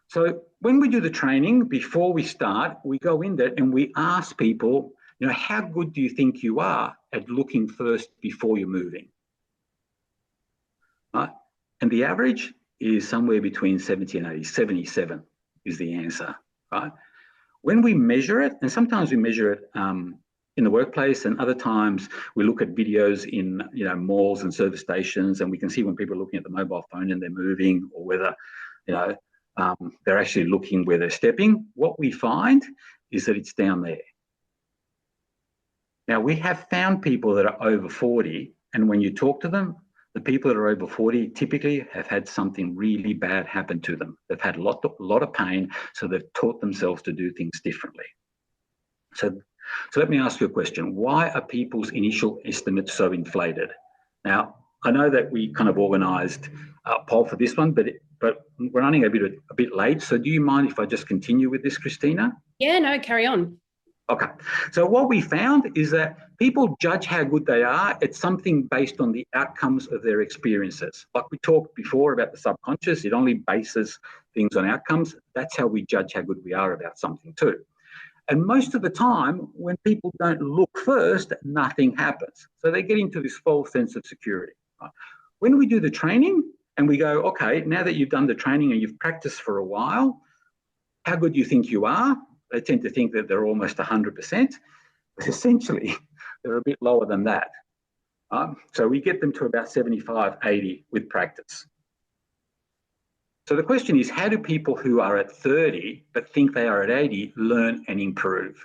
So when we do the training, before we start, we go in there and we ask people, you know, how good do you think you are at looking first before you're moving? Right? And the average is somewhere between 70 and 80. 77 is the answer, right? When we measure it, and sometimes we measure it in the workplace, and other times we look at videos in malls and service stations, and we can see when people are looking at the mobile phone and they're moving, or whether they're actually looking where they're stepping. What we find is that it's down there. Now, we have found people that are over 40, and when you talk to them, the people that are over 40 typically have had something really bad happen to them. They've had a lot of pain, so they've taught themselves to do things differently. So let me ask you a question. Why are people's initial estimates so inflated? Now, I know that we kind of organised a poll for this one, but we're running a bit late. So do you mind if I just continue with this, Christina? Yeah, no, carry on. Okay, so what we found is that people judge how good they are at something based on the outcomes of their experiences. Like we talked before about the subconscious, it only bases things on outcomes. That's how we judge how good we are about something too. And most of the time, when people don't look first, nothing happens. So they get into this false sense of security. Right? When we do the training and we go, okay, now that you've done the training and you've practiced for a while, how good do you think you are? They tend to think that they're almost 100%, but essentially they're a bit lower than that. So we get them to about 75, 80 with practice. So the question is, how do people who are at 30 but think they are at 80 learn and improve?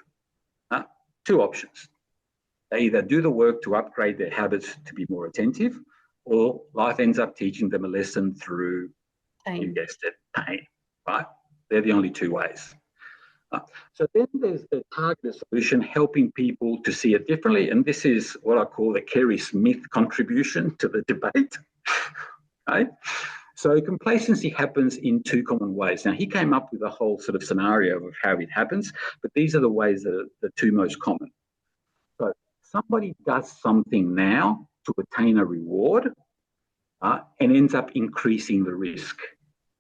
Two options. They either do the work to upgrade their habits to be more attentive, or life ends up teaching them a lesson through, you guessed it, pain, right? They're the only two ways. So then there's the targeted solution, helping people to see it differently. And this is what I call the Kerry Smith contribution to the debate. Right? So complacency happens in two common ways. Now, he came up with a whole sort of scenario of how it happens, but these are the ways that are the two most common. So somebody does something now to attain a reward, and ends up increasing the risk.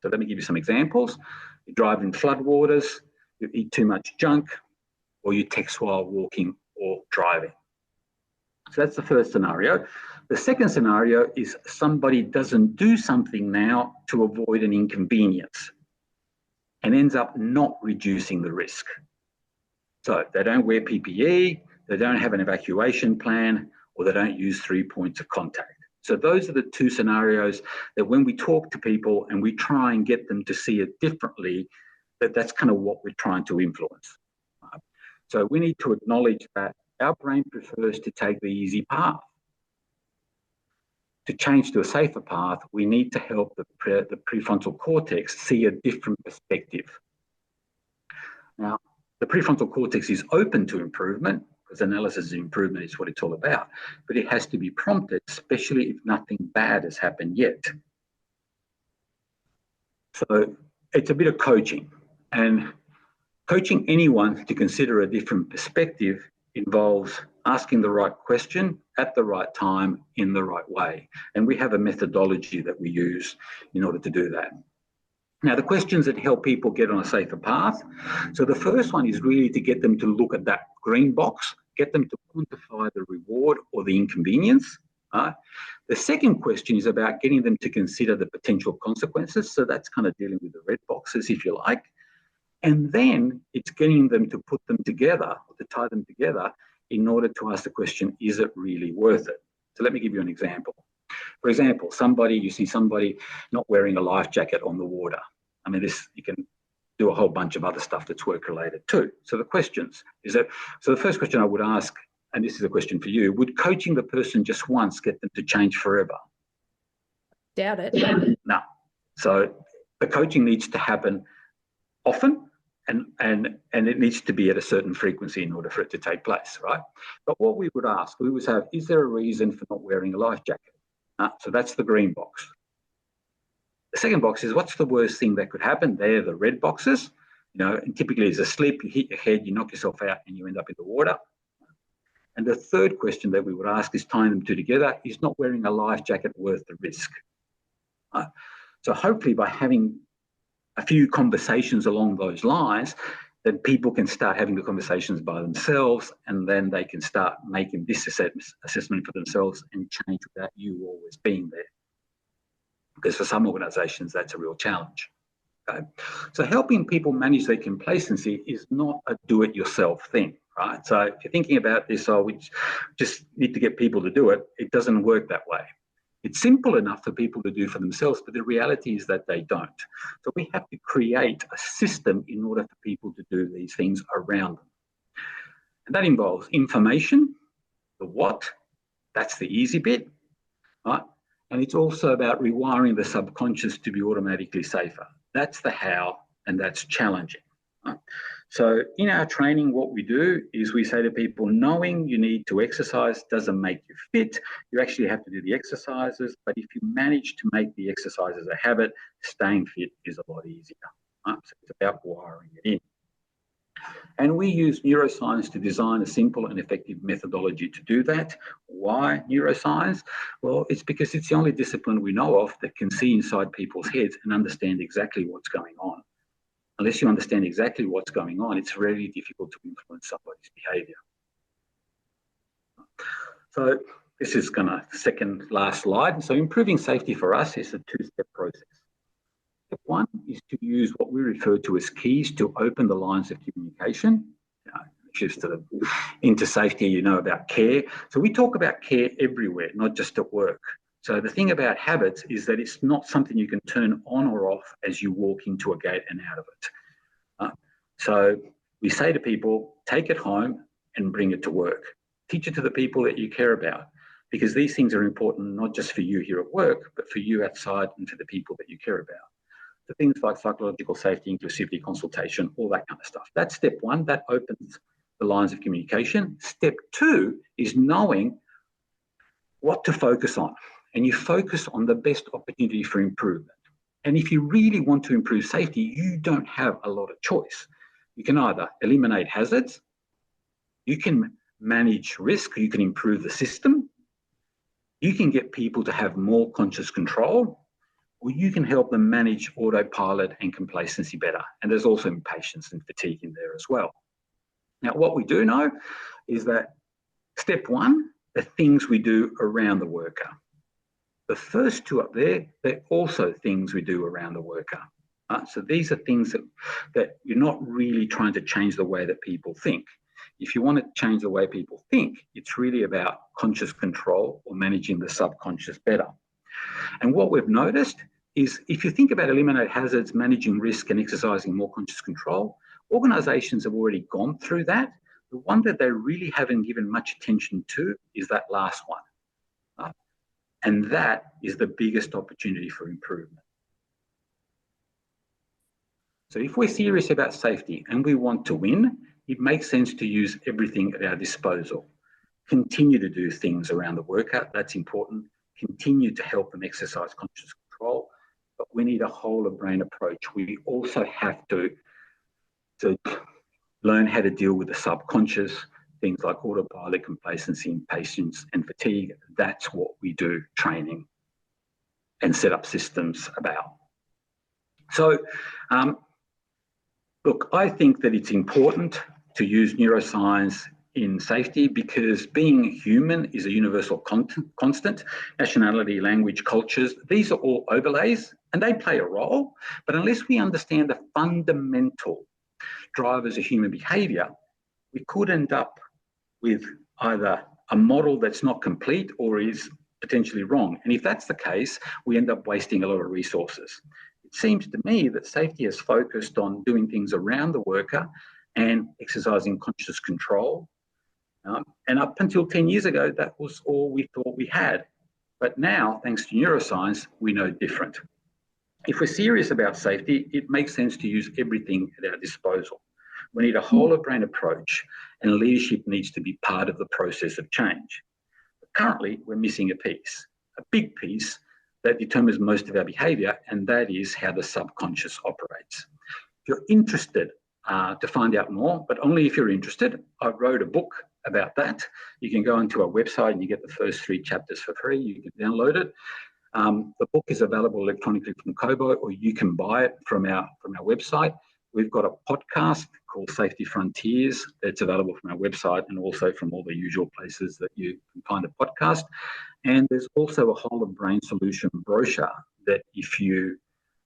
So let me give you some examples. You drive in floodwaters, you eat too much junk, or you text while walking or driving. So that's the first scenario. The second scenario is somebody doesn't do something now to avoid an inconvenience and ends up not reducing the risk. So they don't wear PPE, they don't have an evacuation plan, or they don't use 3 points of contact. So those are the two scenarios that when we talk to people and we try and get them to see it differently, that's kind of what we're trying to influence. So we need to acknowledge that our brain prefers to take the easy path. To change to a safer path, we need to help the prefrontal cortex see a different perspective. Now, the prefrontal cortex is open to improvement, because analysis of improvement is what it's all about, but it has to be prompted, especially if nothing bad has happened yet. So it's a bit of coaching, and coaching anyone to consider a different perspective involves asking the right question at the right time in the right way. And we have a methodology that we use in order to do that. Now, the questions that help people get on a safer path. So the first one is really to get them to look at that green box, get them to quantify the reward or the inconvenience. The second question is about getting them to consider the potential consequences. So that's kind of dealing with the red boxes, if you like. And then it's getting them to put them together, or to tie them together in order to ask the question, is it really worth it? So let me give you an example. For example, you see somebody not wearing a life jacket on the water. I mean, you can do a whole bunch of other stuff that's work-related too. So the questions so the first question I would ask, and this is a question for you, would coaching the person just once get them to change forever? Doubt it. No. So the coaching needs to happen often, and it needs to be at a certain frequency in order for it to take place, right? But what we would ask, we would have, is there a reason for not wearing a life jacket? So that's the green box. The second box is, what's the worst thing that could happen? They're the red boxes. And typically it's a slip, you hit your head, you knock yourself out, and you end up in the water. And the third question that we would ask is, tying them two together, is not wearing a life jacket worth the risk? So hopefully by having a few conversations along those lines, then people can start having the conversations by themselves, and then they can start making this assessment for themselves and change without you always being there. Because for some organisations, that's a real challenge. Okay? So helping people manage their complacency is not a do-it-yourself thing, right? So if you're thinking about this, we just need to get people to do it, it doesn't work that way. It's simple enough for people to do for themselves, but the reality is that they don't. So we have to create a system in order for people to do these things around them. And that involves information, the what, that's the easy bit, right? And it's also about rewiring the subconscious to be automatically safer. That's the how, and that's challenging. Right? So in our training, what we do is we say to people, knowing you need to exercise doesn't make you fit. You actually have to do the exercises, but if you manage to make the exercises a habit, staying fit is a lot easier. Right? So it's about wiring it in. And we use neuroscience to design a simple and effective methodology to do that. Why neuroscience? Well, it's because it's the only discipline we know of that can see inside people's heads and understand exactly what's going on. Unless you understand exactly what's going on, it's really difficult to influence somebody's behaviour. So this is second last slide. So improving safety for us is a two-step process. Step one is to use what we refer to as keys to open the lines of communication. Just into safety, about care. So we talk about care everywhere, not just at work. So the thing about habits is that it's not something you can turn on or off as you walk into a gate and out of it. So we say to people, take it home and bring it to work. Teach it to the people that you care about, because these things are important not just for you here at work, but for you outside and for the people that you care about. So things like psychological safety, inclusivity, consultation, all that kind of stuff. That's step one. That opens the lines of communication. Step two is knowing what to focus on. And you focus on the best opportunity for improvement. And if you really want to improve safety, you don't have a lot of choice. You can either eliminate hazards, you can manage risk, you can improve the system, You can get people to have more conscious control, or you can help them manage autopilot and complacency better. And there's also impatience and fatigue in there as well. Now, what we do know is that step one, the things we do around the worker. The first two up there, they're also things we do around the worker. So these are things that you're not really trying to change the way that people think. If you want to change the way people think, it's really about conscious control or managing the subconscious better. And what we've noticed is if you think about eliminate hazards, managing risk and exercising more conscious control, organisations have already gone through that. The one that they really haven't given much attention to is that last one. And that is the biggest opportunity for improvement. So if we're serious about safety and we want to win, it makes sense to use everything at our disposal. Continue to do things around the worker, that's important. Continue to help them exercise conscious control, but we need a whole of brain approach. We also have to learn how to deal with the subconscious, things like autopilot, complacency, impatience, and fatigue. That's what we do training and set up systems about. So, look, I think that it's important to use neuroscience in safety because being human is a universal constant. Nationality, language, cultures, these are all overlays and they play a role. But unless we understand the fundamental drivers of human behaviour, we could end up with either a model that's not complete or is potentially wrong. And if that's the case, we end up wasting a lot of resources. It seems to me that safety is focused on doing things around the worker and exercising conscious control. And up until 10 years ago, that was all we thought we had. But now, thanks to neuroscience, we know different. If we're serious about safety, it makes sense to use everything at our disposal. We need a whole of brain approach, and leadership needs to be part of the process of change. But currently, we're missing a big piece that determines most of our behaviour, and that is how the subconscious operates. If you're interested to find out more, but only if you're interested, I wrote a book about that. You can go onto our website and you get the first 3 chapters for free. You can download it. The book is available electronically from Kobo, or you can buy it from our website. We've got a podcast called Safety Frontiers that's available from our website and also from all the usual places that you can find a podcast. And there's also a whole of brain solution brochure that if you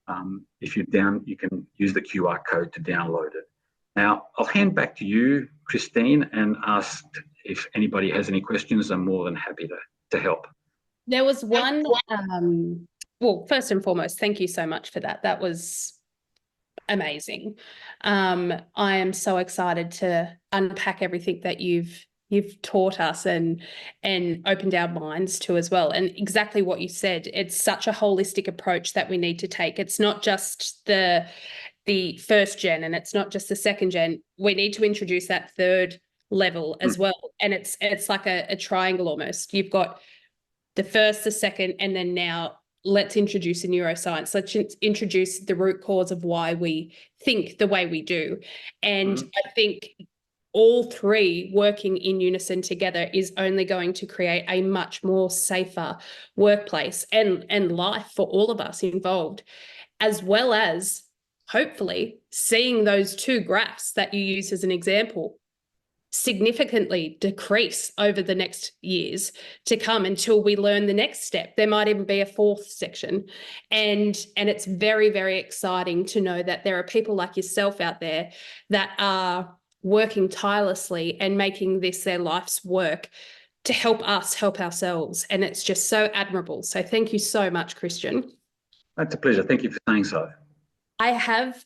can use the QR code to download it. Now, I'll hand back to you, Christine, and ask if anybody has any questions. I'm more than happy to help. There was one, well, first and foremost, thank you so much for that. That was amazing. I am so excited to unpack everything that you've taught us and opened our minds to as well. And exactly what you said, it's such a holistic approach that we need to take. It's not just the first gen and it's not just the second gen. We need to introduce that third level as well. And it's like a triangle almost. You've got the first, the second, and then now let's introduce a neuroscience. Let's introduce the root cause of why we think the way we do. And I think all 3 working in unison together is only going to create a much more safer workplace and life for all of us involved, as well as hopefully seeing those 2 graphs that you use as an example significantly decrease over the next years to come until we learn the next step. There might even be a 4th section. And it's very, very exciting to know that there are people like yourself out there that are working tirelessly and making this their life's work to help us help ourselves. And it's just so admirable. So thank you so much, Christian. That's a pleasure. Thank you for saying so. I have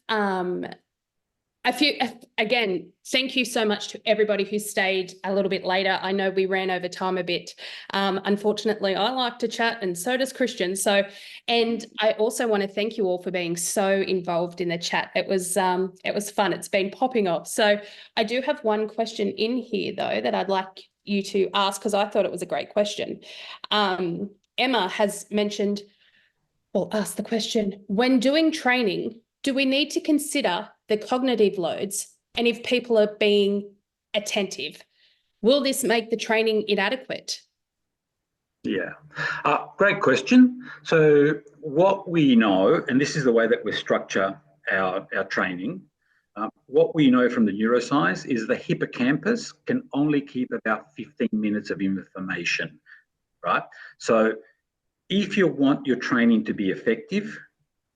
again, thank you so much to everybody who stayed a little bit later. I know we ran over time a bit. Unfortunately, I like to chat and so does Christian. And I also want to thank you all for being so involved in the chat. It was fun. It's been popping off. So I do have one question in here though that I'd like you to ask because I thought it was a great question. Emma has mentioned, or asked the question, when doing training, do we need to consider the cognitive loads and if people are being attentive? Will this make the training inadequate? Yeah, great question. So what we know, and this is the way that we structure our training, what we know from the neuroscience is the hippocampus can only keep about 15 minutes of information, right? So if you want your training to be effective,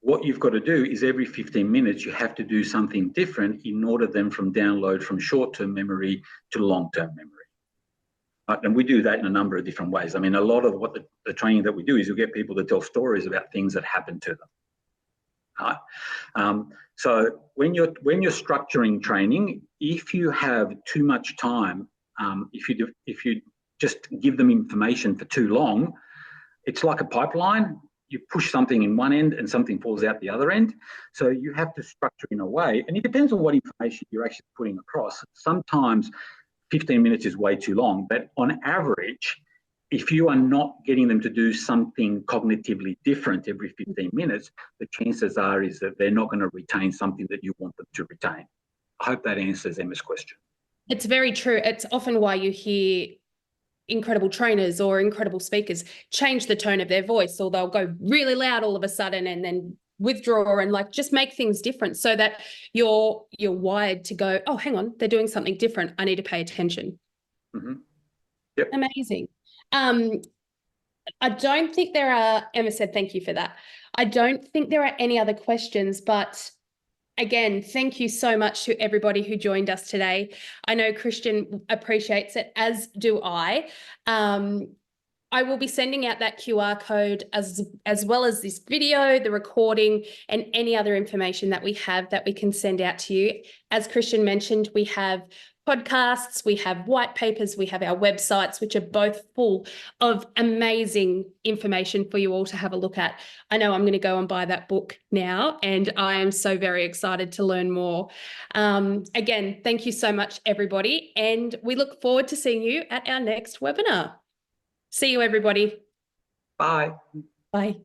what you've got to do is every 15 minutes, you have to do something different in order then from download from short-term memory to long-term memory. And we do that in a number of different ways. I mean, a lot of what the training that we do is you get people to tell stories about things that happened to them. So when you're structuring training, if you have too much time, if you just give them information for too long, it's like a pipeline. You push something in one end and something falls out the other end. So you have to structure in a way, and it depends on what information you're actually putting across. Sometimes 15 minutes is way too long, but on average, if you are not getting them to do something cognitively different every 15 minutes, the chances are is that they're not going to retain something that you want them to retain. I hope that answers Emma's question. It's very true. It's often why you hear incredible trainers or incredible speakers change the tone of their voice, or they'll go really loud all of a sudden and then withdraw and like just make things different so that you're wired to go, oh, hang on, they're doing something different. I need to pay attention. Mm-hmm. Yep. Amazing. I don't think there are, Emma said, thank you for that. I don't think there are any other questions, but again, thank you so much to everybody who joined us today. I know Christian appreciates it, as do I. I will be sending out that QR code as well as this video, the recording, and any other information that we have that we can send out to you. As Christian mentioned, we have podcasts, we have white papers, we have our websites, which are both full of amazing information for you all to have a look at. I know I'm going to go and buy that book now, and I am so very excited to learn more. Again, thank you so much, everybody, and we look forward to seeing you at our next webinar. See you, everybody. Bye. Bye.